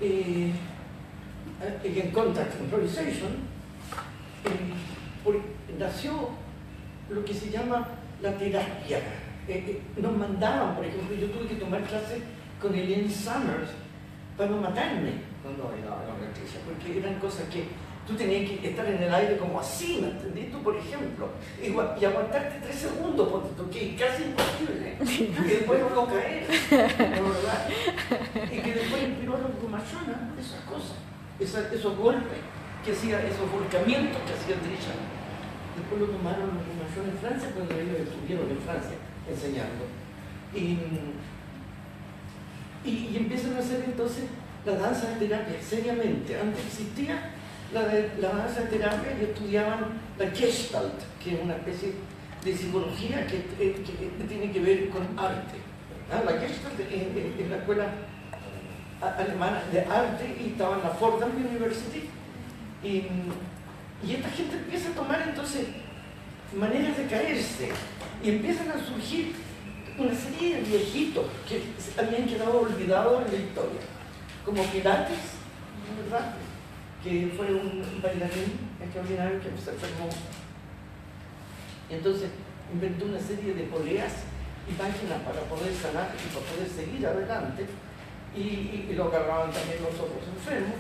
C: en Contact Improvisation, nació lo que se llama la terapia. Nos mandaban, por ejemplo, yo tuve que tomar clases con Elaine Summers para no matarme cuando bailaba la orquesta, porque eran cosas que tú tenías que estar en el aire como así, ¿me entendí? Tú, por ejemplo, y aguantarte 3 segundos, porque es casi imposible, y después no caer, la verdad, y que después inspiró a los Gumachona, esas cosas, esos golpes que hacía, esos volcamientos que hacía Trisha. Después lo tomaron los Gumachona en Francia, cuando ellos estuvieron en Francia enseñando. Y empiezan a hacer entonces la danza de terapia, seriamente. Antes existía la danza de terapia y estudiaban la Gestalt, que es una especie de psicología que tiene que ver con arte. La Gestalt es la escuela alemana de arte y estaba en la Fordham University. Y esta gente empieza a tomar entonces maneras de caerse y empiezan a surgir una serie de viejitos que habían quedado olvidados en la historia, como Pilates, ¿verdad?, que fue un bailarín extraordinario que se enfermó. Y entonces inventó una serie de poleas y máquinas para poder sanar y para poder seguir adelante, y lo agarraban también los otros enfermos.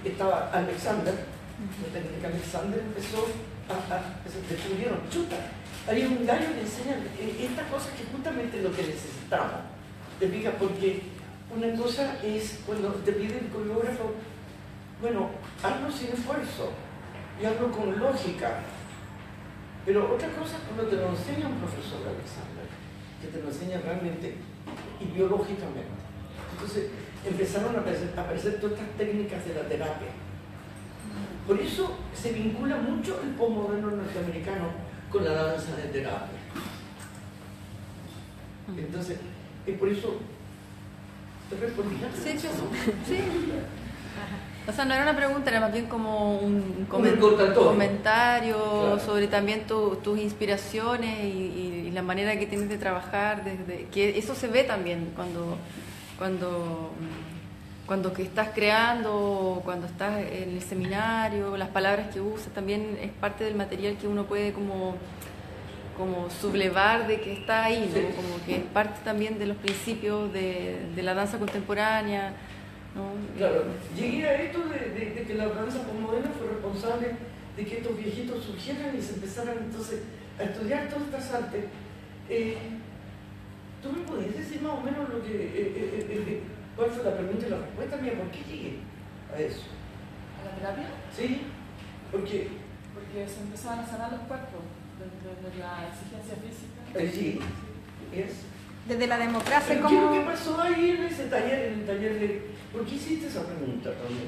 C: Estaba Alexander, la técnica Alexander empezó se descubrieron, chuta, había un gallo que enseña esta cosa que justamente es lo que necesitamos. ¿Te fijas? Porque una cosa es cuando te pide el coreógrafo, bueno, hazlo sin esfuerzo y hazlo con lógica. Pero otra cosa es cuando te lo enseña un profesor, Alexander, que te lo enseña realmente y biológicamente. Entonces empezaron a aparecer todas estas técnicas de la terapia. Por eso se vincula mucho el postmoderno norteamericano con la danza de terapia. Entonces, es por eso... ¿Te respondí?
D: Sí. O sea, no era una pregunta, era más bien como un comentario, claro, sobre también tus inspiraciones y la manera que tienes de trabajar, que eso se ve también cuando que estás creando, cuando estás en el seminario, las palabras que usas, también es parte del material que uno puede como sublevar de que está ahí, ¿no? Como que es parte también de los principios de la danza contemporánea, ¿no?
C: Claro, llegué a esto de que la danza postmoderna fue responsable de que estos viejitos surgieran y se empezaran entonces a estudiar todas estas artes. ¿Tú me podías decir más o menos lo que... ¿Cuál fue la pregunta y la respuesta mía? ¿Por qué llegué a eso?
E: ¿A la terapia?
C: Sí, porque
E: se empezaban a sanar los cuerpos desde la exigencia física.
C: Sí, es.
D: Desde la democracia,
C: ¿Qué es lo que pasó ahí en ese taller, en el taller de... ¿Por qué hiciste esa pregunta también?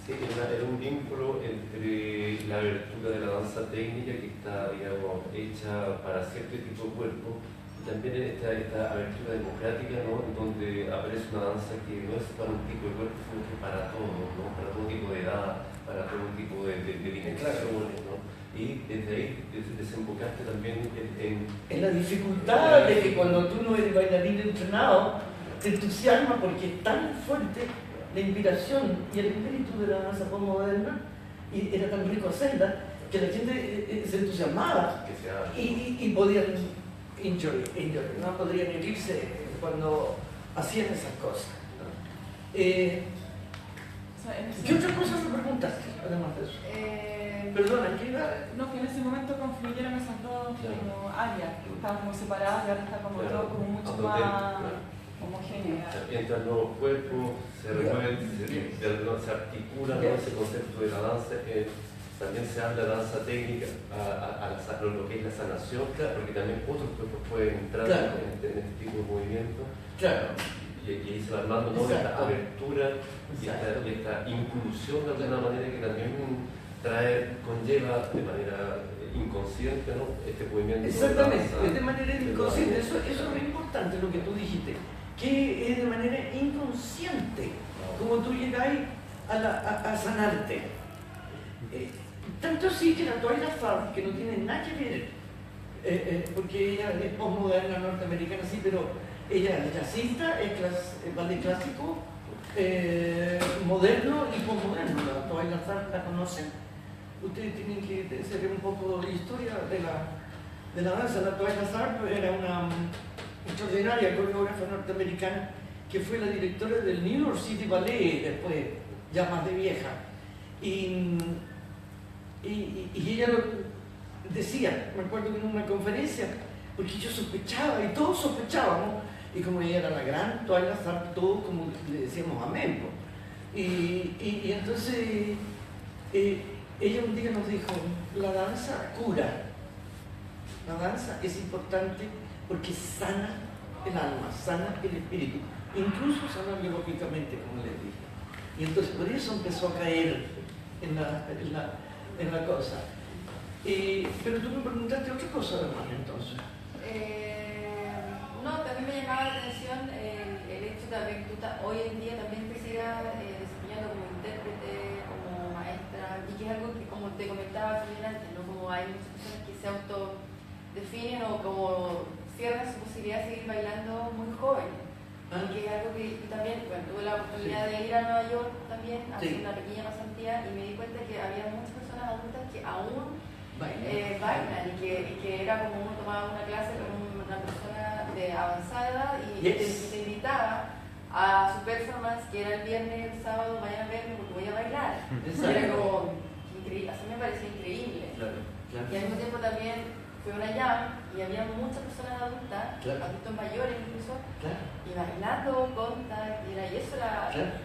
B: Sí, era un vínculo entre la abertura de la danza técnica que está, digamos, hecha para cierto tipo de cuerpo. También esta abertura democrática, ¿no?, en donde aparece una danza que no es para un tipo de cuerpo, sino que para todo, ¿no?, para todo tipo de edad, para todo tipo de dimensiones, ¿no? Y desde ahí desembocaste también
C: en la dificultad de que cuando tú no eres bailarín entrenado, te entusiasma porque es tan fuerte la inspiración y el espíritu de la danza postmoderna, y era tan rico hacerla, que la gente se entusiasmaba y podían... Injury, no podrían herirse cuando hacían esas cosas. ¿Qué otra cosa me preguntaste, además de eso? Perdona, ¿qué iba?
E: No, que en ese momento confluyeron esas dos como áreas, que estaban como separadas y ahora está como todo como mucho más homogéneo.
B: Entran nuevos cuerpos, se remueven, se articulan, ¿no?, ese concepto de la danza. También se habla de danza técnica a lo que es la sanación, claro, porque también otros cuerpos pueden entrar, claro, en este tipo de movimiento. Claro. Y ahí se va armando toda esta abertura y esta inclusión de alguna manera que también conlleva de manera inconsciente, ¿no?, este movimiento.
C: Exactamente, de manera inconsciente. Eso es lo importante, lo que tú dijiste, que es de manera inconsciente, como tú llegáis a sanarte. Tanto sí que la Twyla Tharp, que no tiene nada que ver, porque ella es postmoderna norteamericana, sí, pero ella es jazzista, es ballet clásico, moderno y posmoderno. La Twyla Tharp la conocen. Ustedes tienen que saber un poco de historia de la danza. La Twyla Tharp era una extraordinaria coreógrafa norteamericana que fue la directora del New York City Ballet, después, ya más de vieja. Y ella lo decía, me acuerdo que en una conferencia, porque yo sospechaba y todos sospechábamos, y como ella era la gran Twyla Tharp, todos como le decíamos amén. Y entonces ella un día nos dijo, la danza cura, la danza es importante porque sana el alma, sana el espíritu, incluso sana biológicamente, como les dije. Y entonces por eso empezó a caer en la cosa. Pero tú me preguntaste otra cosa además, entonces.
D: No, también me llamaba la atención el hecho también que tú hoy en día también te sigas desempeñando como intérprete, como maestra, y que es algo que, como te comentaba también antes, ¿no? Como hay muchas personas que se autodefinen o como cierran su posibilidad de seguir bailando muy jóvenes. Y que es algo que también, bueno, tuve la oportunidad de ir a Nueva York también, a hacer una pequeña pasantía, y me di cuenta que había muchas personas adultas que aún bailan, y que era como uno tomaba una clase con una persona de avanzada edad y te invitaba a su performance, que era el viernes, el sábado, vayan a verme porque voy a bailar. Era como increíble, así me parecía increíble.
C: Claro.
D: Y al mismo tiempo también fue una jam y había muchas personas adultas, adultos mayores incluso, y bailando contact, y eso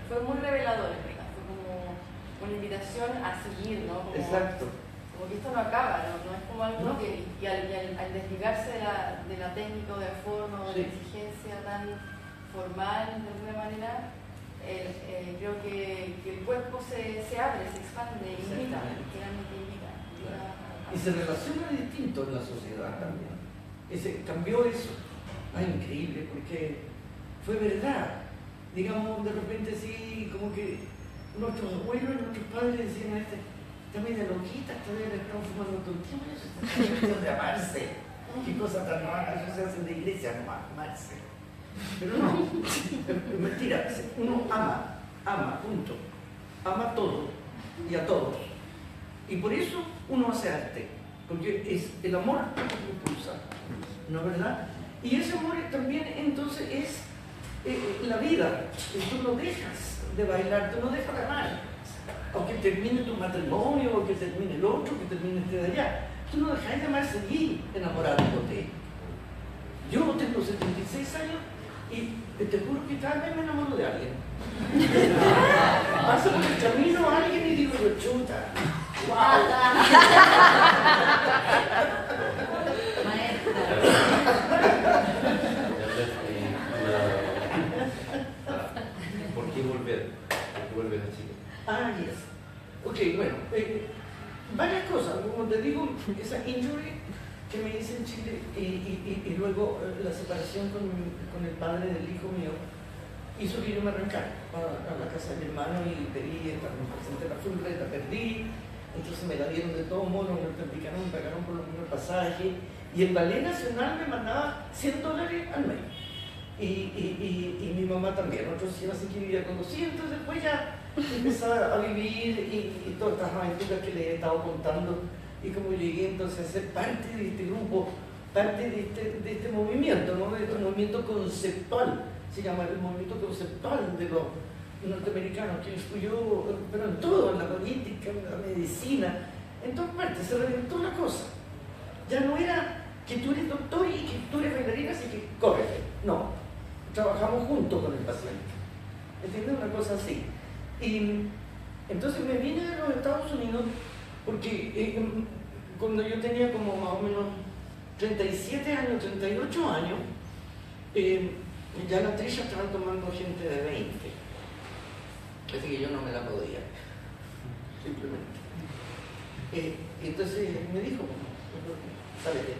D: fue muy revelador, en verdad. Fue como una invitación a seguir, ¿no? Como,
C: exacto.
D: Como que esto no acaba, no es como algo que al desligarse de la técnica o de la forma o de la exigencia tan formal de alguna manera, creo que el cuerpo se abre, se expande, imita, generalmente imita.
C: Y se relaciona distinto en la sociedad también. Cambió eso. Increíble, porque fue verdad. Digamos, de repente sí, como que nuestros abuelos y nuestros padres decían, está media loquita, todavía le estamos fumando todo el tiempo, eso está cuestión de amarse. Qué cosa tan rara, eso se hace de iglesia, no amarse. Pero no, mentira, uno ama, punto. Ama todo y a todos. Y por eso uno hace arte, porque es el amor lo que impulsa, ¿no es verdad? Y ese amor también entonces es la vida. Tú no dejas de bailar, tú no dejas de amar. Aunque termine tu matrimonio, o que termine el otro, que termine este de allá, tú no dejas de amar, seguir enamorándote. Yo tengo 76 años y te juro que cada vez me enamoro de alguien. Paso por el camino a alguien y digo, chuta. ¡Wow!
B: ¿Por qué volver? ¿Por qué volver a Chile?
C: Yes. Ok, bueno, varias cosas. Como te digo, esa injury que me hice en Chile y luego la separación con el padre del hijo mío hizo que yo me arrancara a la casa de mi hermano y pedí, me presenté la FUNRED, la perdí. Entonces me la dieron de todos modos, los norteamericanos me pagaron por lo menos el pasaje y el Ballet Nacional me mandaba $100 al mes. Y mi mamá también, nosotros hicimos así que vivía con 200, después ya empezaba a vivir y todas estas aventuras que les he estado contando y como llegué entonces a ser parte de este grupo, parte de este movimiento, ¿no? De este movimiento conceptual, se llama el movimiento conceptual de los norteamericanos, que influyó, pero en todo, en la política, en la medicina, en todas partes, se reventó la cosa. Ya no era que tú eres doctor y que tú eres bailarina, así que córrete. No, trabajamos juntos con el paciente. ¿Entiendes? Una cosa así. Y entonces me vine de los Estados Unidos porque cuando yo tenía como más o menos 37 años, 38 años, ya la Trisha estaba tomando gente de 20. Así que yo no me la podía, simplemente. Entonces me dijo, sálete.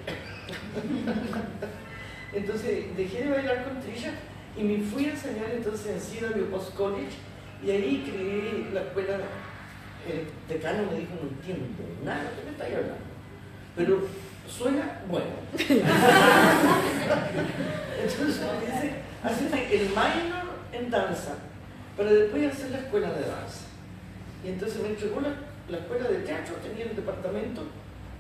C: Entonces dejé de bailar con Trisha y me fui a enseñar entonces en CW Post College y ahí creé la escuela. El decano me dijo, no entiendo nada de lo que me estáis hablando, pero suena bueno. Entonces me dice, hacete el minor en danza para después hacer la escuela de danza. Y entonces me entregó la escuela de teatro, tenía el departamento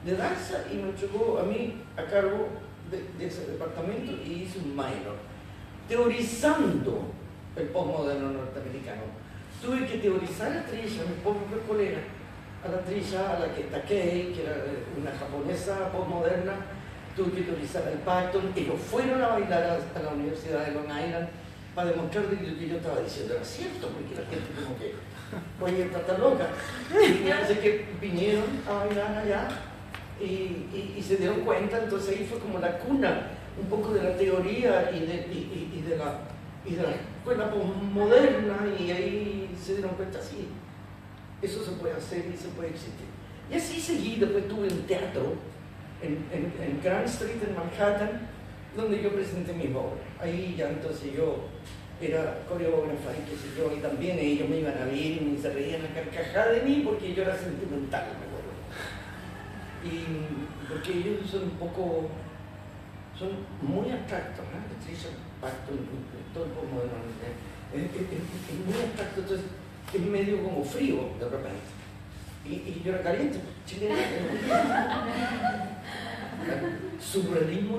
C: de danza y me entregó a mí a cargo de ese departamento y hice un minor, teorizando el postmoderno norteamericano. Tuve que teorizar a Trisha, mi pobre colega, a la Trisha, a la Takei, que era una japonesa postmoderna, tuve que teorizar al Pacton. Ellos fueron a bailar a la Universidad de Long Island para demostrar que lo que yo estaba diciendo era cierto, porque la gente como que, oye, está loca. Y así que vinieron a bailar allá y se dieron cuenta, entonces ahí fue como la cuna un poco de la teoría y de la escuela moderna, y ahí se dieron cuenta, sí, eso se puede hacer y se puede existir. Y así seguí, después tuve un teatro en Grand Street, en Manhattan, donde yo presenté mi obra. Ahí ya entonces yo era coreógrafa y qué sé yo, y también ellos me iban a ver y se reían a carcajadas de mí porque yo era sentimental, me acuerdo. Y porque ellos son un poco, son muy abstractos, ¿no? Trisha Pacton, todo el postmoderno es muy abstracto, entonces es medio como frío de repente. Y yo era caliente, chilena. Surrealismo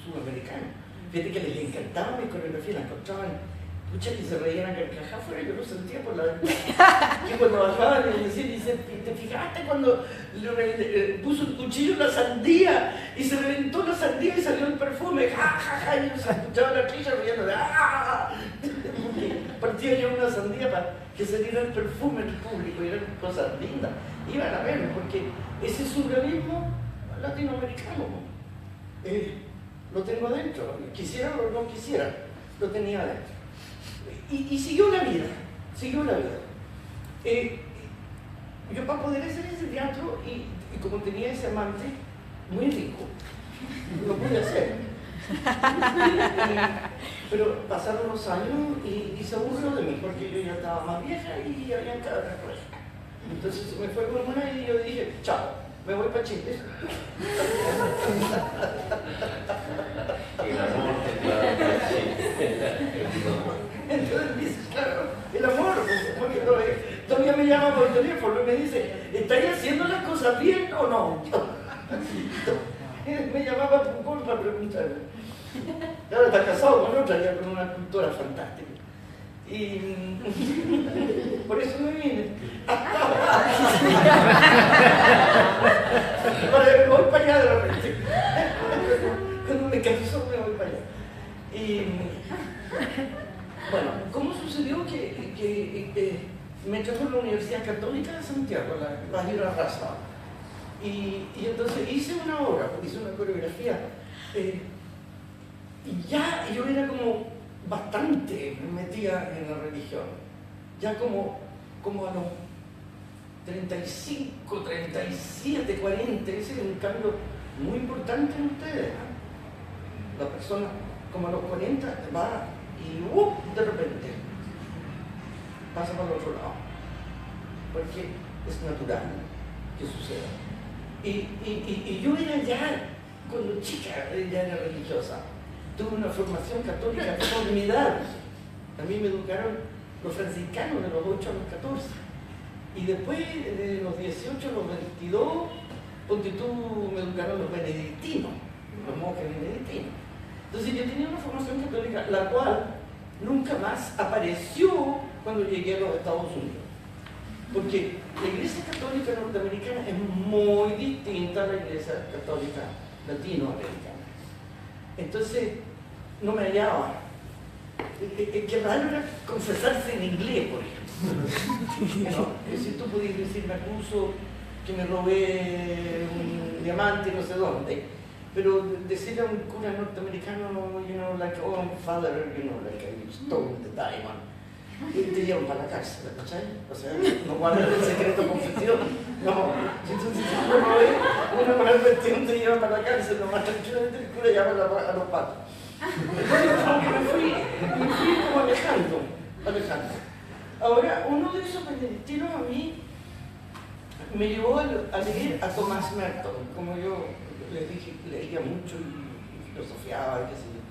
C: sudamericano. Fíjate que les encantaba mi coreografía, la encontraban, pucha, que se reían a carcajadas fuera, yo lo sentía por la... que cuando bajaban y decían, ¿te fijaste cuando puso un cuchillo en la sandía y se reventó la sandía y salió el perfume? ¡Ja, ja, ja! Y se escuchaba la Trisha riendo de ¡ah! Partía yo una sandía para que saliera el perfume en el público, y eran cosas lindas. Iban a verlo, porque ese surrealismo latinoamericano lo tengo adentro, quisiera o no quisiera, lo tenía adentro. Y siguió la vida, siguió la vida. Yo para poder hacer ese teatro, y como tenía ese amante muy rico, lo pude hacer. Pero pasaron los años y se aburrió de mí, porque yo ya estaba más vieja y había cada cosa. Entonces me fue con una y yo dije, chao, me voy para Chile. Entonces dice, claro, el amor, porque todavía me llama por teléfono y me dice, ¿estáis haciendo las cosas bien o no? Me llamaba por para preguntarme. Ahora está casado con otra, ya con una cultura fantástica. Y por eso me vine. Me voy para allá de repente. Cuando me caso me voy para allá. Y bueno, ¿cómo sucedió que me trajo a la Universidad Católica de Santiago, la Bajira Raza? Y entonces hice una obra, hice una coreografía. Y ya yo era como bastante metida en la religión, ya como a los 35, 37, 40, ese es un cambio muy importante en ustedes, ¿no? La persona como a los 40 va y de repente pasa para el otro lado, porque es natural que suceda. Y yo era ya, cuando chica, ya era religiosa. Tuve una formación católica formidable. A mí me educaron los franciscanos de los 8 a los 14. Y después, de los 18 a los 22, ponte tú, me educaron los benedictinos, los monjes benedictinos. Entonces yo tenía una formación católica, la cual nunca más apareció cuando llegué a los Estados Unidos. Porque la Iglesia Católica norteamericana es muy distinta a la Iglesia Católica latinoamericana. Entonces, no me hallaba. Qué raro era confesarse en inglés, por ejemplo. ¿No? Si tú podías decir, me acuso que me robé un diamante no sé dónde, pero decirle a un cura norteamericano, like, oh, father, like I stole the diamond, y te llevan para la cárcel, ¿cachai? O sea, no guardan el secreto confesión. No, entonces si uno no ve una mala cuestión, te llevan para la cárcel, nomás tranquilamente el cura llama a los patos. Entonces me fui como alejando. Ahora, uno de esos benedictinos a mí me llevó a leer a Thomas Merton. Como yo les dije, leía mucho y filosofiaba, y qué sé yo.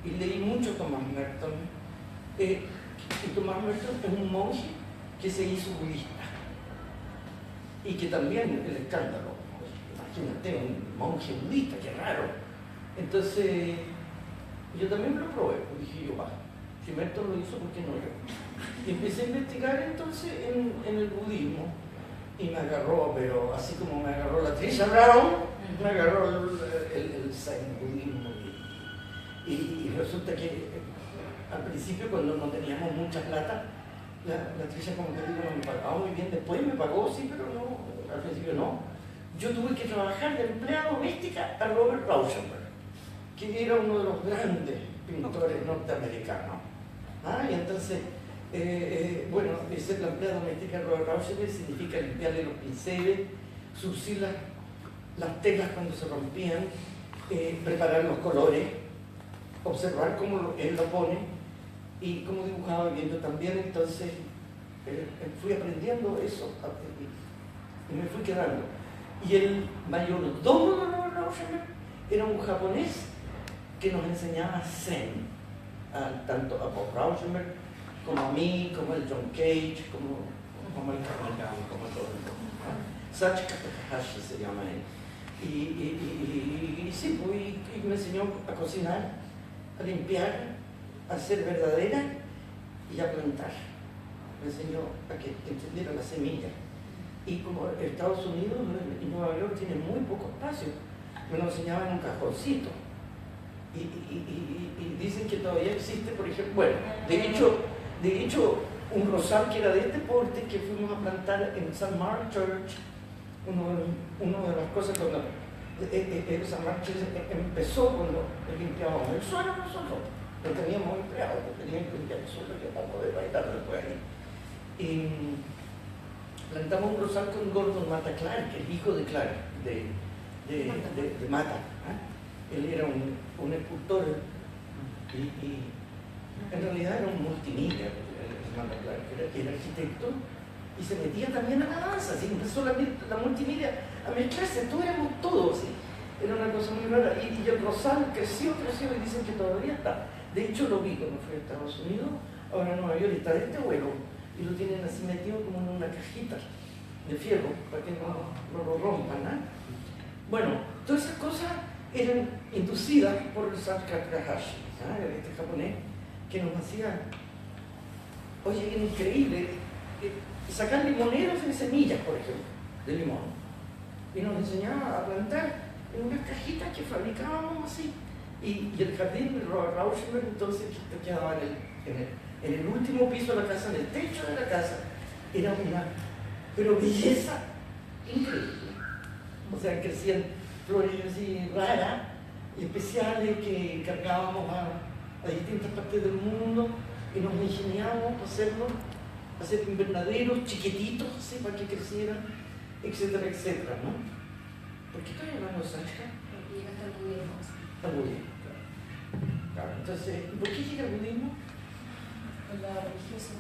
C: Y leí mucho Thomas Merton. Y Tomás Merton es un monje que se hizo budista. Y que también el escándalo, imagínate, un monje budista, qué raro. Entonces, yo también me lo probé, pues dije yo, si Merton lo hizo, ¿por qué no yo? Y empecé a investigar entonces en el budismo, y me agarró, pero así como me agarró la Trisha Brown, me agarró el Zen budismo. Y resulta que al principio, cuando no teníamos mucha plata, la Trisha, como te digo, no me pagaba muy bien. Después me pagó, sí, pero no, al principio no. Yo tuve que trabajar de empleada doméstica a Robert Rauschenberg, que era uno de los grandes pintores norteamericanos. Y entonces, bueno, ser la empleada doméstica de Robert Rauschenberg significa limpiarle los pinceles, surcir las telas cuando se rompían, preparar los colores, observar cómo él lo pone y cómo dibujaba bien yo también. Entonces fui aprendiendo eso y me fui quedando. Y el mayordomo de Robert Rauschenberg era un japonés que nos enseñaba Zen, tanto a Bob Rauschenberg como a mí, como el John Cage, como el Kamikaze, como todo el mundo. Sachi Takahashi se llama él. Y sí, y me enseñó a cocinar, a limpiar, a ser verdadera y a plantar. Me enseñó a que entendiera la semilla. Y como Estados Unidos y Nueva York tienen muy poco espacio, me lo enseñaba en un cajoncito. Y dicen que todavía existe, por ejemplo, bueno, de hecho, un rosal que era de este porte que fuimos a plantar en St. Mark Church, una de las cosas cuando St. Mark Church empezó cuando limpiábamos el suelo nosotros. No teníamos empleados, teníamos que limpiar el suelo para poder bailar después ahí. Y plantamos un rosal con Gordon Mata Clark, el hijo de Clark, de Mata. Él era un escultor y en realidad era un multimedia, Mata Clark, era arquitecto y se metía también a la danza, así, no solamente la multimedia, a mezclarse, todos éramos todos, ¿sí? Era una cosa muy rara. Y el rosal creció y dicen que todavía está. De hecho lo vi cuando fui a Estados Unidos, ahora en Nueva York está de este vuelo y lo tienen así metido como en una cajita de fierro para que no lo rompan. Bueno, todas esas cosas eran inducidas por el Sachi Takahashi, este japonés, que nos hacía, oye, era increíble, sacar limoneros en semillas, por ejemplo, de limón, y nos enseñaba a plantar en unas cajitas que fabricábamos así. Y el jardín de Robert Rauschenberg entonces quedaba en el último piso de la casa, en el techo de la casa. Era pero belleza increíble. O sea, crecían flores así raras y especiales que cargábamos a distintas partes del mundo y nos ingeniábamos para hacer invernaderos chiquititos así para que crecieran, etcétera, etcétera, ¿no? ¿Por qué estoy hablando de Sacha?
F: Porque llega hasta el budismo.
C: Al budismo, claro. Entonces, ¿por qué llega el budismo?
E: Con la religiosa.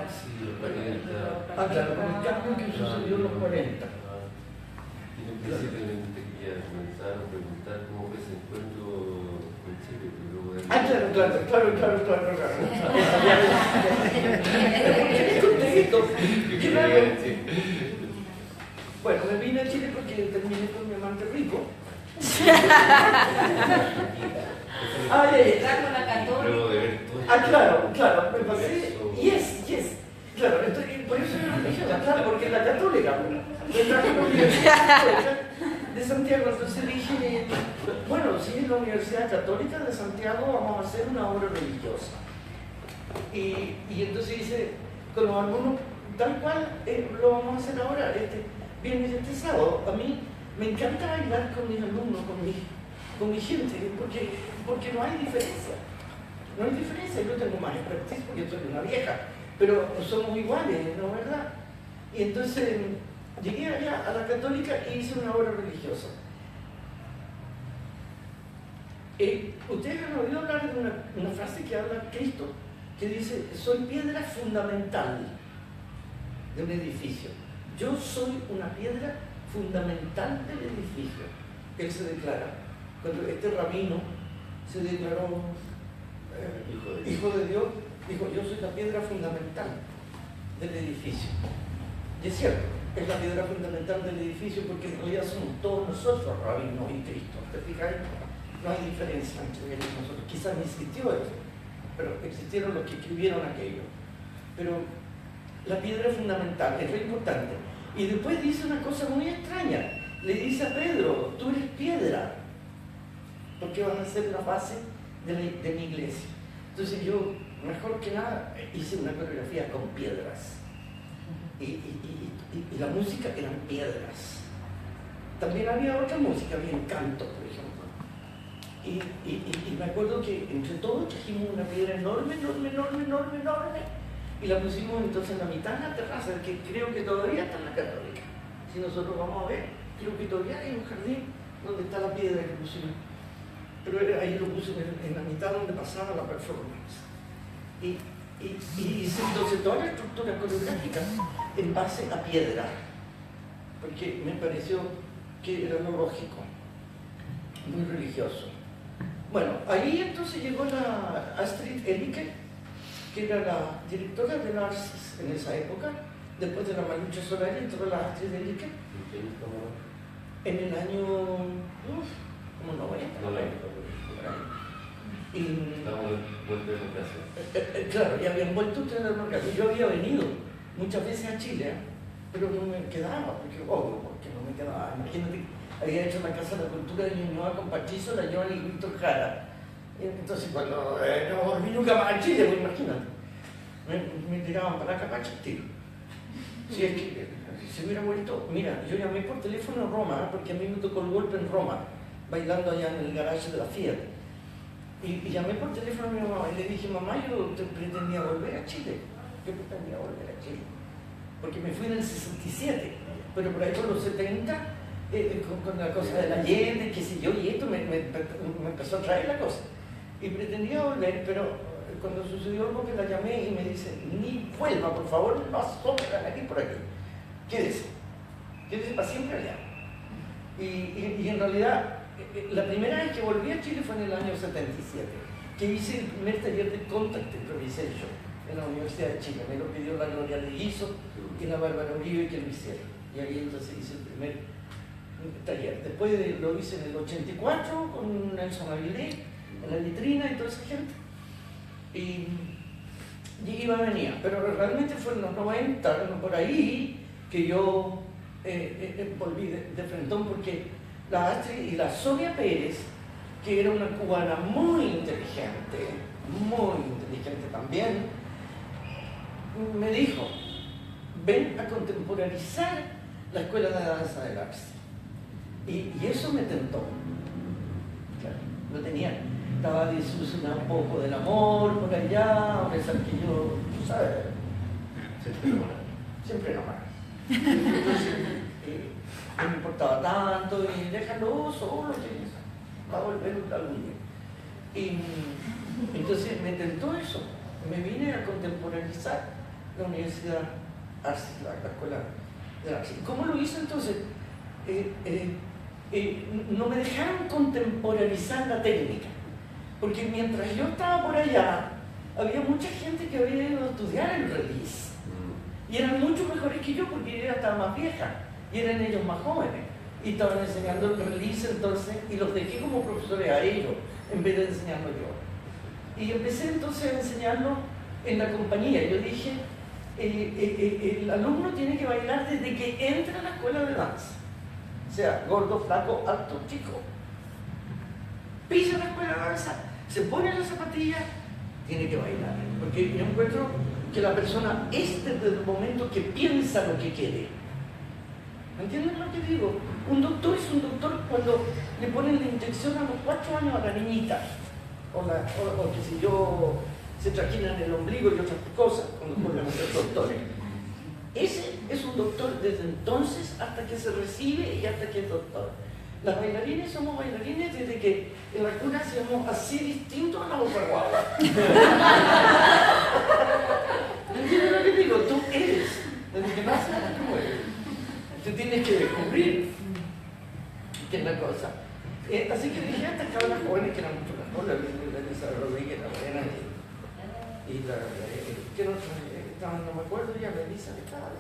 B: Sí, los 40.
C: Claro, con el cambio que sucedió en los 40.
B: Y en principio te quería comenzar a preguntar cómo fue ese encuentro con Chile, pero luego de...
C: Claro. ¿Qué contexto? Qué raro. Bueno, me vine a Chile porque terminé con mi amante rico.
A: Está con la católica.
B: Luego de ver todo
C: Claro, me pasé. Yes. Claro, por eso era religiosa, claro, porque es la católica. Me trajo a la Universidad Católica de Santiago, entonces dije, bueno, si es la Universidad Católica de Santiago, vamos a hacer una obra religiosa. Y entonces hice con los alumnos, tal cual lo vamos a hacer ahora, viernes y este sábado. A mí me encanta bailar con mis alumnos, con mi gente, porque no hay diferencia. No hay diferencia, yo tengo más expertise porque soy una vieja, pero somos iguales, ¿no es verdad? Y entonces llegué allá a la católica e hice una obra religiosa. Ustedes han oído hablar de una frase que habla Cristo, que dice, soy piedra fundamental de un edificio. Yo soy una piedra fundamental del edificio. Él se declara. Cuando este rabino se declaró hijo de Dios, Dijo, yo soy la piedra fundamental del edificio. Y es cierto, es la piedra fundamental del edificio porque en realidad somos todos nosotros, rabinos y Cristo. ¿Te fijáis? No hay diferencia entre él y nosotros. Quizás ni existió eso, pero existieron los que escribieron aquello. Pero la piedra fundamental es lo importante. Y después dice una cosa muy extraña. Le dice a Pedro, tú eres piedra, porque van a ser la base de mi iglesia. Entonces yo, mejor que nada, hice una coreografía con piedras. Y la música eran piedras. También había otra música, había canto, por ejemplo. Y me acuerdo que entre todos trajimos una piedra enorme, y la pusimos entonces en la mitad de la terraza, que creo que todavía está en la Católica. Si nosotros vamos a ver, creo que todavía hay un jardín donde está la piedra que pusimos. Pero ahí lo puse en la mitad donde pasaba la performance. Y hice entonces toda la estructura coreográfica en base a piedra, porque me pareció que era lo lógico, muy religioso. Bueno, ahí entonces llegó la Astrid Elike, que era la directora de Narcis en esa época. Después de la Malucha Solari entró la Astrid Elike en el año como 90. Y
B: Estamos vuelto de democracia.
C: claro, y habían vuelto ustedes a la democracia. Yo había venido muchas veces a Chile, pero no me quedaba, porque no me quedaba. Imagínate, había hecho la Casa de la Cultura de Ñuñoa con Pachizo, la Joan y Víctor Jara. Entonces cuando no volví nunca más a Chile, pues imagínate, me tiraban para acá para Chile. Si es que se hubiera vuelto, mira, yo llamé por teléfono a Roma, porque a mí me tocó el golpe en Roma, bailando allá en el garaje de la Fiat. Y llamé por teléfono a mi mamá y le dije, mamá, yo pretendía volver a Chile. Yo pretendía volver a Chile. Porque me fui en el 67, pero por ahí por los 70, con la cosa de la Allende, qué sé yo, y esto me empezó a traer la cosa. Y pretendía volver, pero cuando sucedió algo que la llamé y me dice, ni vuelva, por favor, no asome aquí por aquí. Quédese para siempre allá. Y en realidad, la primera vez que volví a Chile fue en el año 77, que hice el primer taller de Contact Improvisation en la Universidad de Chile. Me lo pidió la Gloria de Guizo y la Bárbara Uribe que lo hicieron. Y ahí entonces hice el primer taller. Después lo hice en el 84 con Nelson Avilés, en la vitrina y toda esa gente. Y iba y venía. Pero realmente fue en los 90, por ahí, que yo volví de frentón, porque la Astrid y la Sonia Pérez, que era una cubana muy inteligente también, me dijo, ven a contemporaneizar la escuela de danza del Arce. Y eso me tentó. Claro, lo tenía. Estaba desilusionado un poco del amor por allá, a pesar que yo, tú sabes, siempre enamorado. Entonces, no me importaba tanto y déjalo solo, que va a volver algún día. Y entonces me tentó eso. Me vine a contemporaneizar la Universidad Arce, la escuela de Arce. ¿Cómo lo hice entonces? No me dejaron contemporaneizar la técnica, porque mientras yo estaba por allá, había mucha gente que había ido a estudiar el release. Y eran mucho mejores que yo, porque yo estaba más vieja y eran ellos más jóvenes. Y estaban enseñando el release entonces, y los dejé como profesores a ellos, en vez de enseñarlo yo. Y empecé entonces a enseñarlo en la compañía. Yo dije, el alumno tiene que bailar desde que entra a la escuela de danza. O sea, gordo, flaco, alto, chico. Pisa la escuela de danza, se pone las zapatillas, tiene que bailar. Porque yo encuentro que la persona es desde el momento que piensa lo que quiere. ¿Me entienden lo que digo? Un doctor es un doctor cuando le ponen la inyección a los 4 años a la niñita, o que si yo, se trajinan el ombligo y otras cosas, cuando vuelven a ser doctores. Ese es un doctor desde entonces hasta que se recibe y hasta que es doctor. Las bailarines somos bailarines desde que en la cuna hacemos así distinto a la otra guagua. ¿Me entiendes lo que digo? Tú eres, desde que naces hasta que mueres. Tú tienes que descubrir qué es la cosa. Así que dije a estas cabras jóvenes que eran mucho mejor, la Elisa Rodríguez, la buena, Y ¿quién otra? Estaba, no me acuerdo ya, Relisa estaba.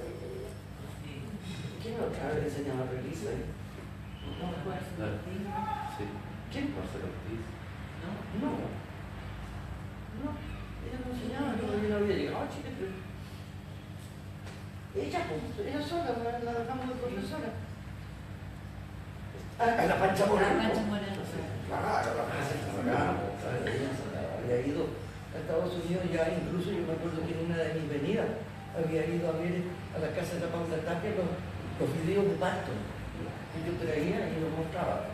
C: ¿Quién otra vez enseñaba Relisa? No me acuerdo.
B: Sí.
C: ¿Quién?
B: Marcelo Ortiz.
C: No. No, ella no enseñaba, no había llegado a Chile, pero ella sola, la dejamos de profesora. La Pancha Morán. Claro, la Pancha Morán. Había ido a Estados Unidos ya, incluso yo me acuerdo que en una de mis venidas había ido a ver a la casa de la Paula Tapia los videos de parto que yo traía y los mostraba.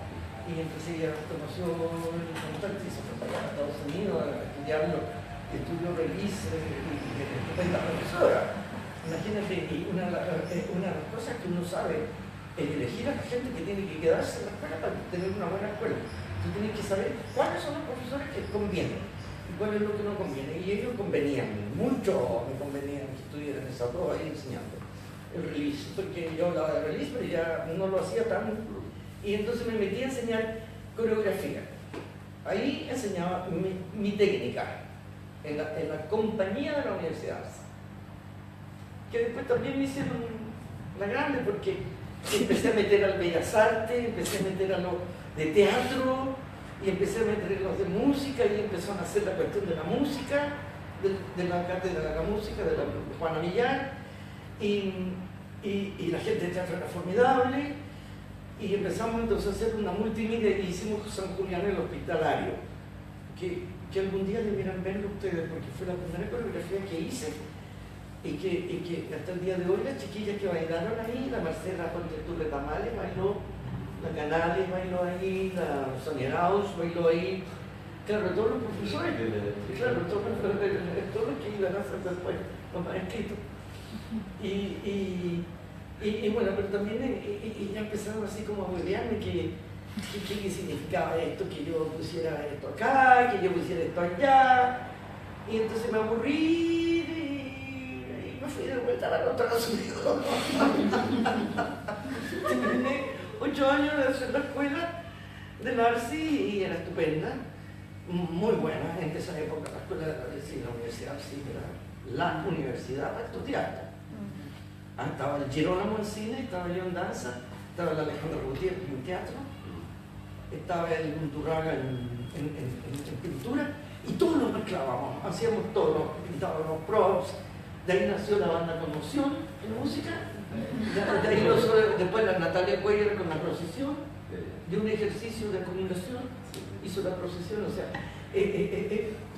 C: Y entonces ella conoció el contacto y se fue para allá a Estados Unidos a estudiarlo, estudió release y estupenda profesora. Imagínate, y una de las cosas que uno sabe es elegir a la gente que tiene que quedarse en la escuela para tener una buena escuela. Tú tienes que saber cuáles son los profesores que convienen y cuál es lo que no conviene. Y ellos convenían, mucho me convenían que estuvieran esas dos ahí enseñando el release, porque yo hablaba de release, pero ya no lo hacía tan. Y entonces me metí a enseñar coreografía. Ahí enseñaba mi técnica en la compañía de la universidad. Que después también me hicieron la grande porque empecé a meter al Bellas Artes, empecé a meter a los de teatro y empecé a meter a los de música y empezaron a hacer la cuestión de la música, de la cátedra de la música, de la Juana Millar y la gente de teatro era formidable. Y empezamos entonces a hacer una multimedia y hicimos San Julián el Hospitalario, que algún día debieran verlo ustedes, porque fue la primera coreografía que hice y que hasta el día de hoy las chiquillas que bailaron ahí, la Marcela Pontetur Tamales bailó, la Canales bailó ahí, la Sonia Arauz bailó ahí, claro, todos los profesores, claro, todos los que iban a hacer después, los maestritos. Y bueno, pero también ya empezaron así como a huevearme que significaba esto, que yo pusiera esto acá, que yo pusiera esto allá. Y entonces me aburrí y me fui de vuelta a la Estados Unidos. Terminé 8 años de hacer la escuela del Arci y era estupenda, muy buena en esa época. La escuela de la Universidad Arci era la universidad para estudiar. Estaba el Girolamo en cine, estaba yo en danza, estaba el Alejandro Gutiérrez en teatro, estaba el Gunturraga en pintura, y todos nos mezclábamos, hacíamos todo, pintábamos props, de ahí nació la banda Conmoción en música, de ahí después la Natalia Cuellar con la procesión, de un ejercicio de acumulación, hizo la procesión, o sea,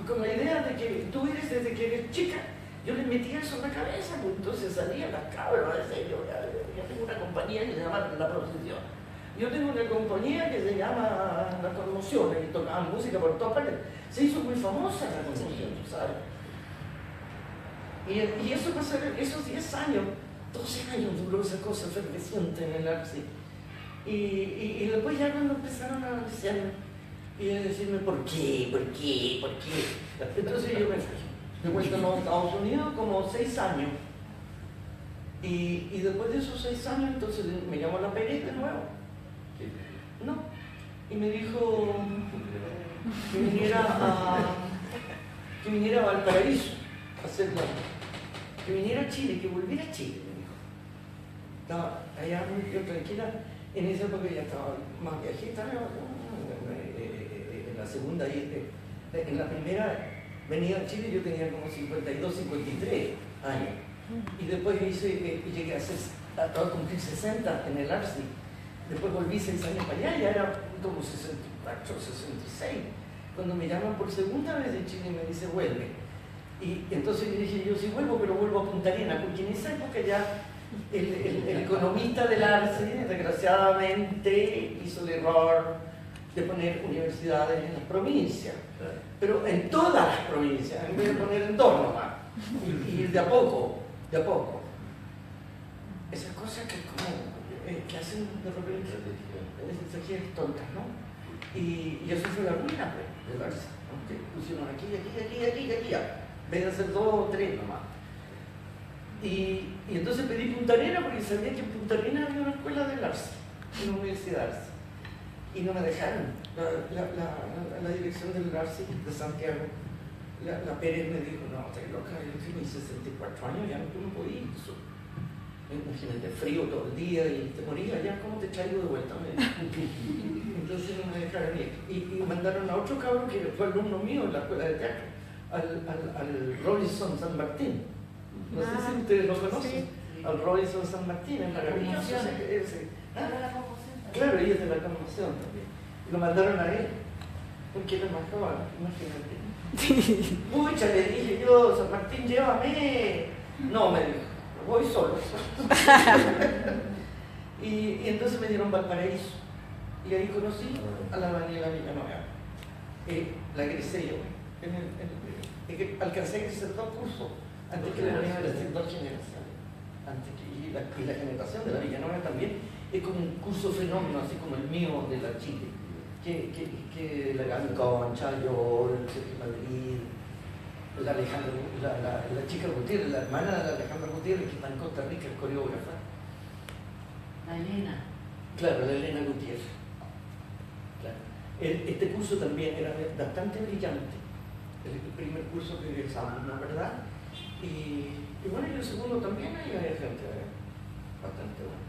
C: con la idea de que tú eres desde que eres chica. Yo les metía eso en la cabeza, pues entonces salían las cabras, yo tengo una compañía que se llama La Procesión. Yo tengo una compañía que se llama La Conmoción, y tocaban música por todas partes. Se hizo muy famosa la Conmoción, ¿sabes? Y eso pasó, esos 10 años, 12 años duró esa cosa efervescente en el Arci. Y después ya cuando empezaron a decirme, y a decirme, ¿por qué? Entonces yo me fui. De vuelta a los Estados Unidos como 6 años. Y después de esos 6 años, entonces me llamó la Pérez de nuevo. No. Y me dijo que viniera a Valparaíso a hacer que viniera a Chile, que volviera a Chile, me dijo. Estaba allá muy tranquila. En esa época ya estaba más viajita, en la segunda, en la primera venía a Chile yo tenía como 52, 53 años. Y después llegué a cumplir 60 en el Arci. Después volví 6 años para allá, ya era como 64, 66. Cuando me llaman por segunda vez de Chile me dice, vuelve. Y entonces yo dije, yo sí vuelvo, pero vuelvo a Punta Arenas, porque en esa época ya el economista del Arci, desgraciadamente, hizo el error de poner universidades en las provincias. Pero en todas las provincias, en vez de poner en 2 nomás, y ir de a poco. Esas cosas que hacen de repente estrategias tontas, ¿no? Y eso fue la ruina, pues, del Arci. Pusieron aquí, en vez de hacer 2 o 3 nomás. Y entonces pedí Punta Arenas porque sabía que en Punta Arenas había una escuela del Arci, una universidad Arci. Y no me dejaron. La dirección del Arci de Santiago la Pérez me dijo, no, estás loca, yo tengo 64 años, ya tú no podías. Imagínate, frío todo el día y te morías allá, ¿cómo te traigo de vuelta? Entonces no me dejaron ir. Y mandaron a otro cabrón que fue alumno mío en la escuela de teatro, al Robinson San Martín. No sé si ustedes lo conocen. Sí. Al Robinson San Martín, es maravilloso. Claro, ella es de la Conmoción también. Y lo mandaron a él, porque era más joven, imagínate. Pucha, le dije yo, San Martín, llévame. No, me dijo, voy solo. y entonces me dieron Valparaíso. Y ahí conocí a la Daniela Villanueva. La egresé yo. Alcancé a crecer 2 cursos antes que la universidad, 2 generaciones. Y la generación de la Villanueva también es como un curso fenómeno, así como el mío de la Chile. Que la Gaby Concha, yo, el Sergio Madrid, la chica Gutiérrez, la hermana de la Alejandra Gutiérrez, que está en Costa Rica, es coreógrafa.
F: La Elena.
C: Claro, la Elena Gutiérrez. Claro. Este curso también era bastante brillante. El primer curso que egresamos, ¿no es verdad? Y bueno, y el segundo también ahí había gente bastante buena.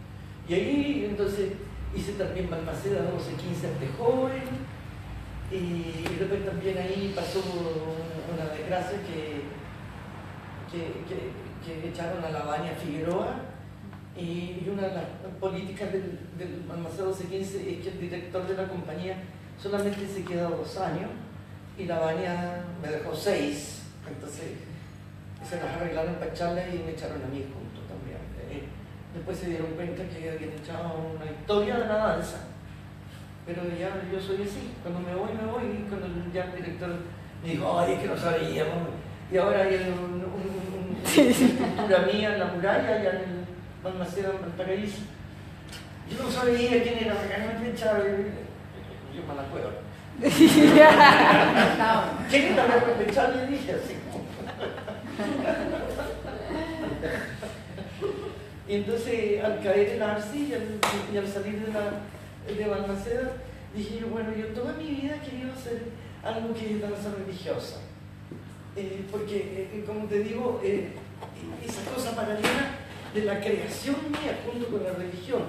C: Y ahí entonces hice también Balmaceda 12-15 de joven, y después también ahí pasó una desgracia que echaron a la Vania Figueroa, y una de las políticas del Balmaceda 12-15 es que el director de la compañía solamente se queda 2 años, y la Vania me dejó 6, entonces se las arreglaron para echarla y me echaron a mí junto también. Después se dieron cuenta que habían echado una historia de la danza, pero ya yo soy así, cuando me voy, y cuando ya el director me dijo, ay, es que no sabíamos, y ahora hay una escultura mía en la muralla, allá en el Balmaceda en Valparaíso. Yo no sabía quién era, me echaron, yo me la acuerdo. ¿Quién era la repechada? Le dije así. Y entonces al caer en Arci y al salir de Balmaceda, dije yo, bueno, yo toda mi vida he querido hacer algo que es danza religiosa. Porque, como te digo, esa cosa paralela de la creación mía junto con la religión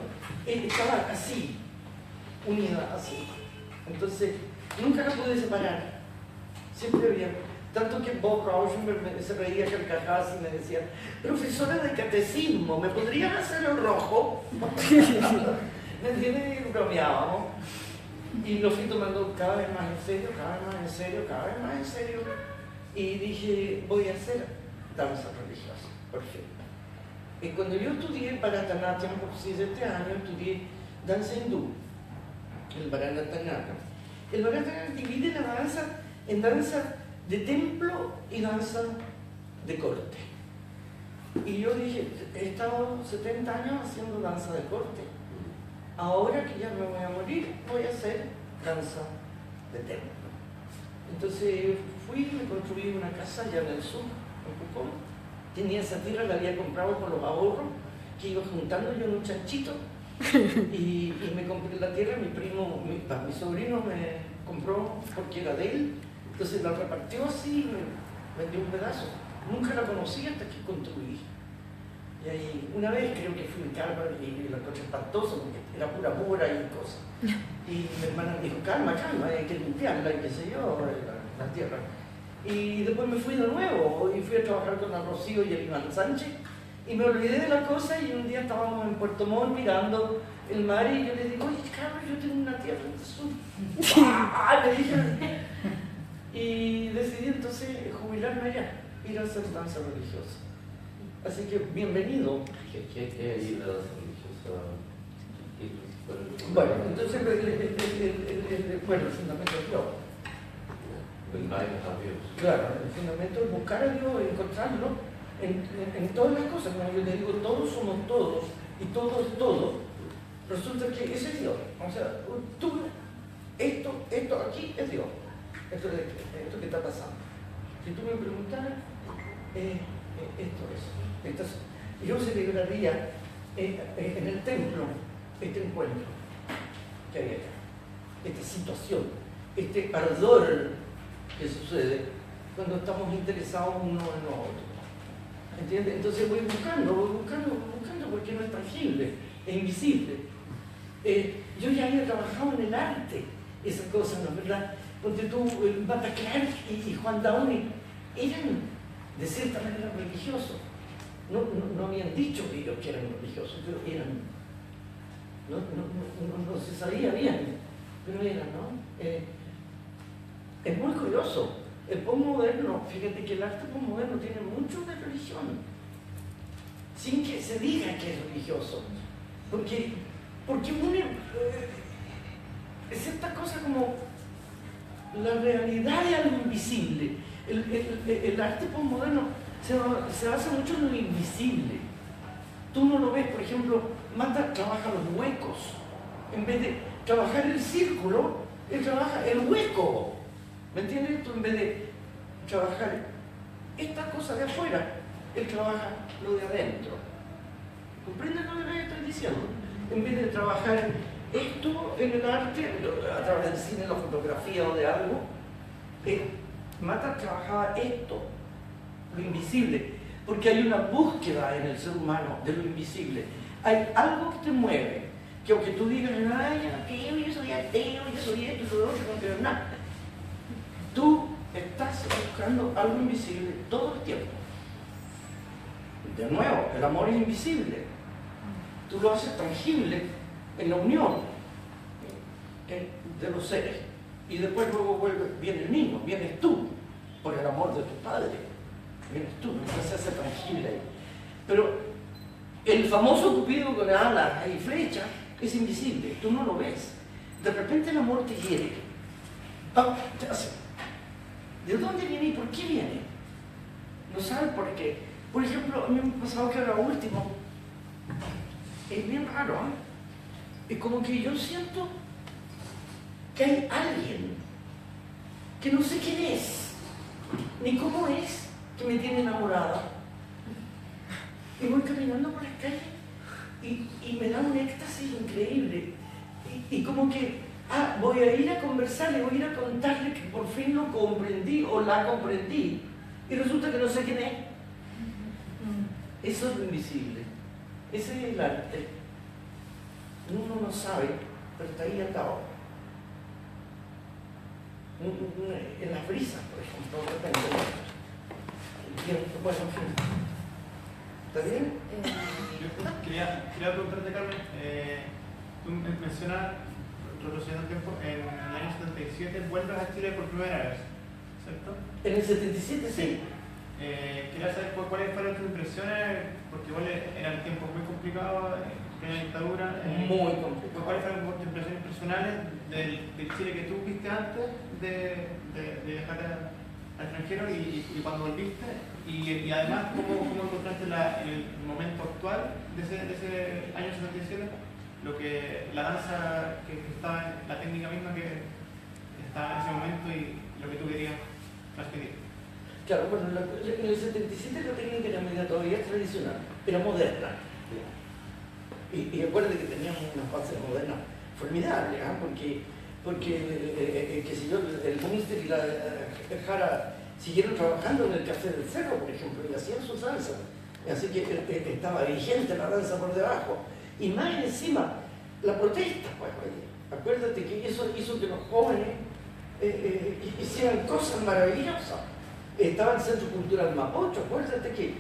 C: estaba así, unida así. Entonces, nunca la pude separar. Siempre había. Tanto que Bob Rauschenberg se reía carcajadas y me decía, profesora de catecismo, ¿me podrían hacer el rojo? ¿Me entiendes? Y bromeábamos. Y lo fui tomando cada vez más en serio, cada vez más en serio, cada vez más en serio. Y dije, voy a hacer danza religiosa, por fin. Y cuando yo estudié Bharatanatyam por 7 años, estudié danza hindú, el Bharatanatyam. El Bharatanatyam divide la danza en danza de templo y danza de corte. Y yo dije, he estado 70 años haciendo danza de corte. Ahora que ya me voy a morir, voy a hacer danza de templo. Entonces fui y me construí una casa allá en el sur, en Pucón. Tenía esa tierra, la había comprado con los ahorros que iba juntando yo en un chanchito. Y me compré la tierra, mi sobrino me compró porque era de él. Entonces la repartió así y me dio un pedazo. Nunca la conocí hasta que construí. Y ahí, una vez creo que fui en calma y la encontré espantosa porque era pura mura y cosas. Y mi hermana me dijo, calma, hay que limpiarla y qué sé yo, la tierra. Y después me fui de nuevo y fui a trabajar con el Rocío y el Iván Sánchez. Y me olvidé de la cosa y un día estábamos en Puerto Montt mirando el mar y yo le digo, oye, Carlos, yo tengo una tierra en el sur. ¡Ah! Le dije. Y decidí entonces jubilarme allá, ir a hacer danza religiosa. Así que bienvenido.
B: ¿Qué hay ahí la danza religiosa?
C: Bueno, entonces el fundamento es Dios. Claro, el fundamento es buscar a Dios, encontrarlo en todas las cosas. Como yo te digo, todos somos todos y todo es todo. Resulta que ese es Dios. O sea, esto aquí es Dios. Esto que está pasando. Si tú me preguntaras, esto es. Yo celebraría en el templo este encuentro que hay acá, esta situación, este ardor que sucede cuando estamos interesados uno en lo otro. ¿Entiendes? Entonces voy buscando, porque no es tangible, es invisible. Yo ya había trabajado en el arte, esas cosas, ¿no es verdad? Porque tú, Bata Clark y Juan Downey eran de cierta manera religiosos. No habían dicho que ellos eran religiosos, pero eran. No se sabía bien, pero eran, ¿no? Es muy curioso. El postmoderno, fíjate que el arte postmoderno tiene mucho de religión, sin que se diga que es religioso. Porque une cierta cosa como la realidad de algo invisible. El arte postmoderno se basa mucho en lo invisible. Tú no lo ves, por ejemplo, Mata trabaja los huecos. En vez de trabajar el círculo, él trabaja el hueco. ¿Me entiendes? Tú en vez de trabajar esta cosa de afuera, él trabaja lo de adentro. ¿Comprendes lo que estoy diciendo? En vez de trabajar esto en el arte, a través del cine, la fotografía o de algo, Mata trabajaba esto, lo invisible, porque hay una búsqueda en el ser humano de lo invisible. Hay algo que te mueve, que aunque tú digas, ay, yo soy ateo, yo soy esto, yo soy otro, no creo en nada. Tú estás buscando algo invisible todo el tiempo. De nuevo, el amor es invisible. Tú lo haces tangible en la unión de los seres. Y después luego viene el niño, vienes tú, por el amor de tu padre. Vienes tú, entonces se hace tangible ahí. Pero el famoso Cupido con alas y flechas es invisible, tú no lo ves. De repente el amor te hiere. Te hace. ¿De dónde viene y por qué viene? No sabes por qué. Por ejemplo, a mí me ha pasado que ahora último, es bien raro, ¿eh? Es como que yo siento que hay alguien que no sé quién es, ni cómo es, que me tiene enamorada. Y voy caminando por las calles y me da un éxtasis increíble. Y como que, voy a ir a conversarle, voy a ir a contarle que por fin lo comprendí o la comprendí. Y resulta que no sé quién es. Eso es lo invisible. Ese es el arte. Uno no sabe, pero está ahí atado. En las brisas, por ejemplo, de repente. Bueno, en fin. ¿Está bien?
G: Quería preguntarte, Carmen, tú mencionas, retrocediendo el tiempo, en el año 77 vuelves a Chile por primera vez, ¿cierto?
C: En el 77 sí.
G: Quería saber cuáles fueron tus impresiones, porque igual eran tiempos muy complicados, en la dictadura.
C: Muy complicado.
G: ¿Cuáles fueron tus impresiones personales del Chile que tú viste antes de viajar al extranjero y cuando volviste? Y además, ¿cómo encontraste en el momento actual de ese año 77 la danza que estaba, la técnica misma que estaba en ese momento y lo que tú querías transmitir?
C: Claro, bueno, en el 77 la técnica era media todavía tradicional, era moderna. Y acuérdate que teníamos unas bases modernas formidables, ¿eh? Porque qué sé yo, el Munster y la Jara siguieron trabajando en el Café del Cerro, por ejemplo, y hacían su salsa. Así que estaba vigente la danza por debajo. Y más encima, la protesta, pues, oye. Acuérdate que eso hizo que los jóvenes hicieran cosas maravillosas. Estaba el Centro Cultural Mapocho, acuérdate que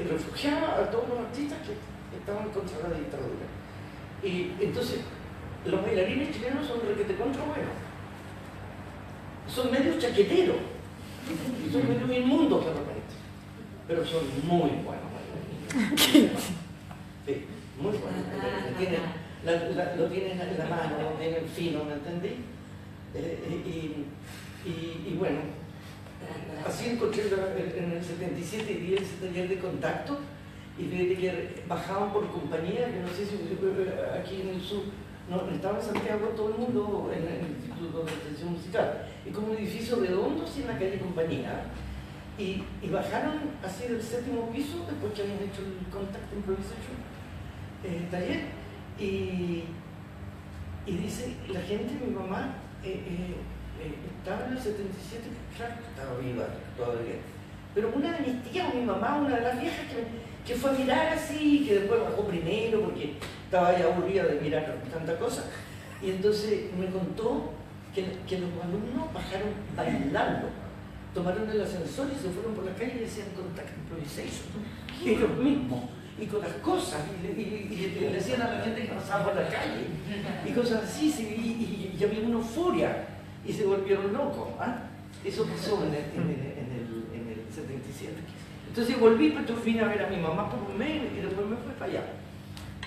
C: refugiaba a todos los artistas que estaban contra la dictadura. Y entonces, los bailarines chilenos son requete contra buenos. Son medio chaqueteros. Y son medio inmundos de repente. Pero son muy buenos bailarines. Sí, muy buenos. Lo tienen en la mano, lo tienen fino, ¿me entendí? Y bueno, así encontré en el 77 y di ese taller de contacto y vi que bajaban por compañía, que no sé si aquí en el sur, no, estaba en Santiago todo el mundo en el Instituto de Extensión Musical, y como un edificio redondo así en la calle Compañía, y bajaron así del 7º piso después que habían hecho el Contact Improvisation taller, y dice la gente, mi mamá, estaba en el 77, claro, estaba viva todavía. Pero una de mis tías, o mi mamá, una de las viejas que fue a mirar así, que después bajó primero porque estaba ya aburrida de mirar tanta cosa. Y entonces me contó que los alumnos bajaron bailando, tomaron el ascensor y se fueron por la calle y decían contact improvisation, y ellos mismos, y con las cosas, y le decían a la gente que pasaba por la calle, y cosas así, y había una euforia, y se volvieron locos. ¿Ah? Eso pasó en el 77. Entonces volví, pero vine a ver a mi mamá por un mes y después me fui para allá.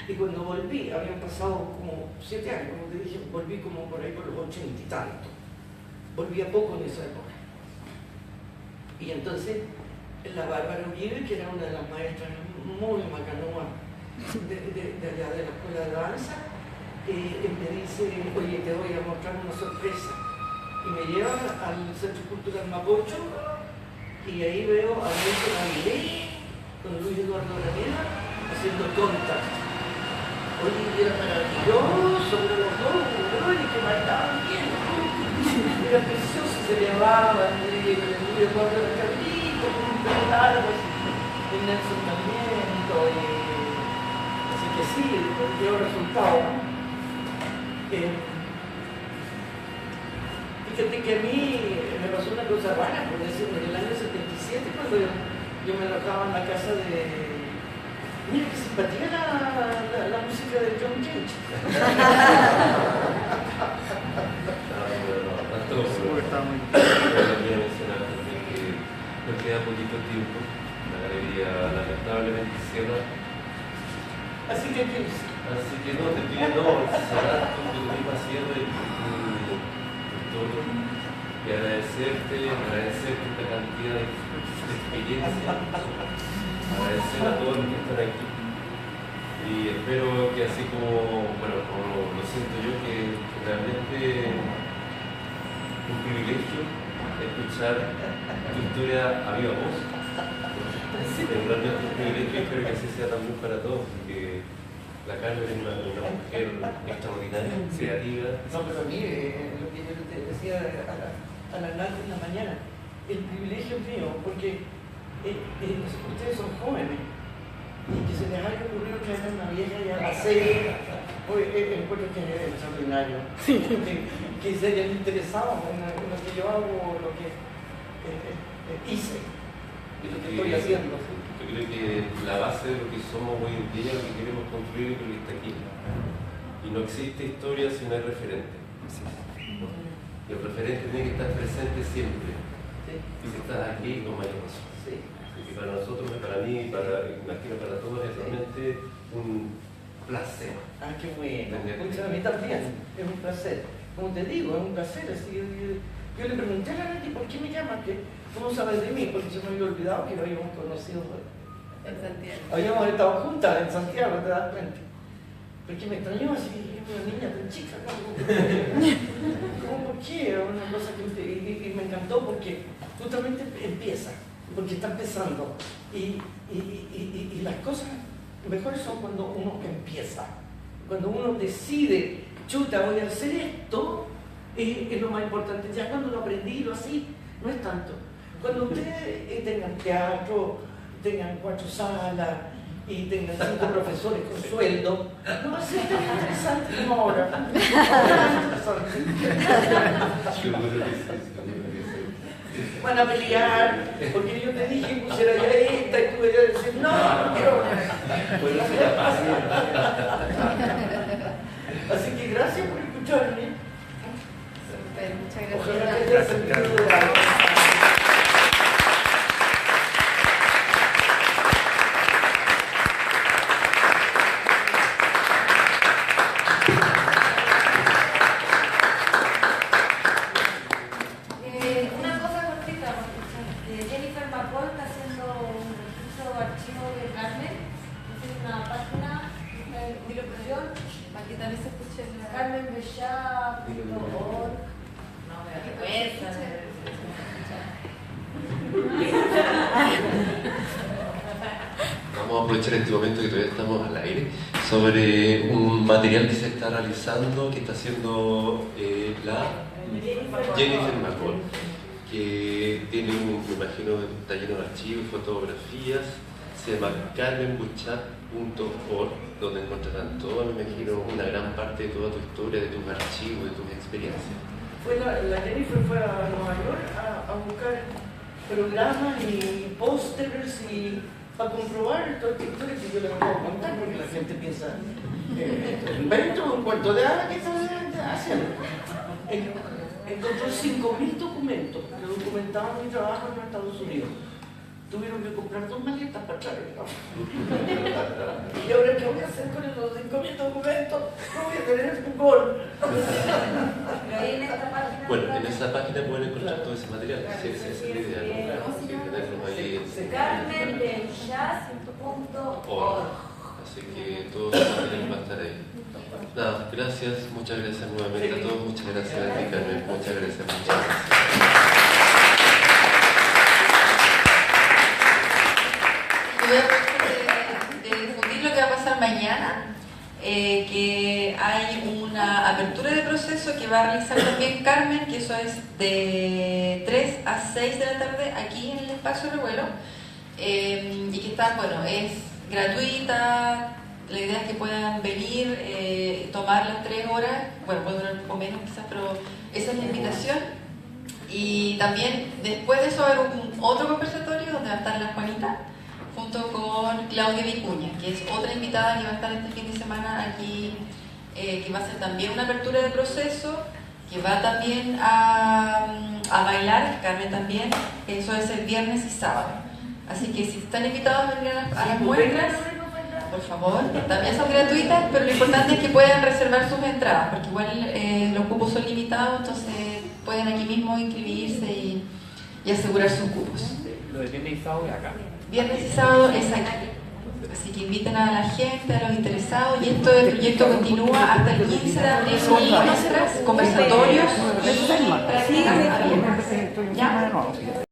C: Y cuando volví, habían pasado como 7 años, como te dije, volví como por ahí por los 80 y tanto. Volvía poco en esa época. Y entonces la Bárbara Uribe, que era una de las maestras muy macanúas de allá de la escuela de danza, me dice, oye, te voy a mostrar una sorpresa. Y me lleva al Centro Cultural Mapocho y ahí veo a Luis Aguilé con Luis Eduardo Granera haciendo contact. Oye, era maravilloso, pero los dos, y que bailaban bien. Era precioso, se llevaban, Luis Eduardo era cabrito, con un pelo largo, y Nelson también, así que sí, dio resultado. Fíjate que a mí me pasó una cosa rara, porque en el año 77, cuando yo me alojaba en la casa de... Mira que simpatía la música de John Cage.
B: Nos queda poquito tiempo. La galería lamentablemente cierra.
C: Así que
B: no, te pido cerrar tu misma cierre todo. Y agradecerte esta cantidad de experiencia. Agradecer a todos los que están aquí y espero que así como lo siento yo, que realmente un privilegio escuchar tu historia a viva voz. Realmente un privilegio y espero que así sea también para todos, porque la Carmen es una mujer extraordinaria, creativa.
C: No, pero a mí, lo que yo te decía a la Nati en la mañana, el privilegio es mío, porque ustedes son jóvenes y que se les haya ocurrido traer a una vieja y a la serie, encuentro que es extraordinario. Que se hayan interesado en lo que yo hago, lo que hice y lo que estoy haciendo.
B: Yo creo que la base de lo que somos hoy en día, lo que queremos construir, es lo que está aquí. Y no existe historia si no hay referente. Y el referente tiene que estar presente siempre. Y si estás aquí, con mayor razón. Y para nosotros, para mí, imagino para todos, es realmente un placer.
C: Ah, qué bueno. A mí también es un placer. Como te digo, es un placer. Así, yo le pregunté a la Nati, ¿por qué me llaman? ¿Cómo sabes de mí? Porque se me había olvidado que lo habíamos conocido
D: en Santiago.
C: Habíamos estado juntas en Santiago, ¿te das cuenta? Porque me extrañó así, una niña tan chica, ¿cómo por qué? Era una cosa que y me encantó porque justamente empieza, porque está empezando. Y las cosas mejores son cuando uno empieza, cuando uno decide, chuta, voy a hacer esto, es lo más importante. Ya cuando lo aprendí, lo así, no es tanto. Cuando ustedes tengan teatro, tengan 4 salas y tengan 5 profesores con sueldo, no va a ser tan interesante como ahora. Van a pelear, porque yo te dije que pusiera ya esta y tú vas a decir, no quiero. Así que gracias por escucharme.
D: Muchas gracias.
C: Ojalá que haya sentido de algo.
F: Una cosa cortita, porque Jennifer Macol está haciendo un registro de archivo de Carmen, es una página de difusión,
D: Aquí también se escucha
F: carmenbellá.org.
A: No, me da vergüenza.
B: Vamos a aprovechar este momento que todavía estamos al aire sobre un material que se está realizando, que está haciendo la Jennifer McCall, que tiene me imagino, está lleno de archivos, fotografías, se llama carmenbuchat.org, donde encontrarán todo, me imagino, una gran parte de toda tu historia, de tus archivos, de tus experiencias.
C: La Jennifer fue a Nueva York a buscar programas y pósters y para comprobar toda esta historia que yo le puedo contar, porque la gente piensa invento un cuento de hadas que está haciendo. Encontró 5.000 documentos que documentaban mi trabajo en los Estados Unidos. Tuvieron que comprar 2 maletas para traer. Y ahora, ¿qué voy a hacer con esos 5.000 documentos? No voy a tener un gol.
B: Bueno, en esa página pueden encontrar todo ese material. Sí, esa es la idea, ¿no? Tenerlos ahí. carmenbuchat.org. Así que todo ese material va a estar ahí. Nada, gracias, muchas gracias nuevamente a todos. Muchas gracias a ti, Carmen. Muchas gracias, muchas gracias.
A: Voy a aprovechar de difundir lo que va a pasar mañana, que hay una apertura de proceso que va a realizar también Carmen, que eso es de 3 a 6 de la tarde aquí en el espacio Revuelo, y que está, bueno, es gratuita. La idea es que puedan venir, tomar las 3 horas, bueno, puede durar un poco menos quizás, pero esa es la invitación. Y también después de eso va a haber otro conversatorio donde va a estar la Juanita, junto con Claudia Vicuña, que es otra invitada que va a estar este fin de semana aquí, que va a ser también una apertura de proceso, que va también a bailar, Carmen también, eso es el viernes y sábado. Así que si están invitados a venir a las muestras, por favor, también son gratuitas, pero lo importante es que puedan reservar sus entradas, porque igual los cupos son limitados, entonces pueden aquí mismo inscribirse y asegurar sus cupos.
G: Lo de viernes y sábado es acá.
A: Viernes y sábado es aquí. Así que inviten a la gente, a los interesados, y el proyecto continúa hasta el 15 de abril con muestras, conversatorios y prácticas abiertas. ¿Ya?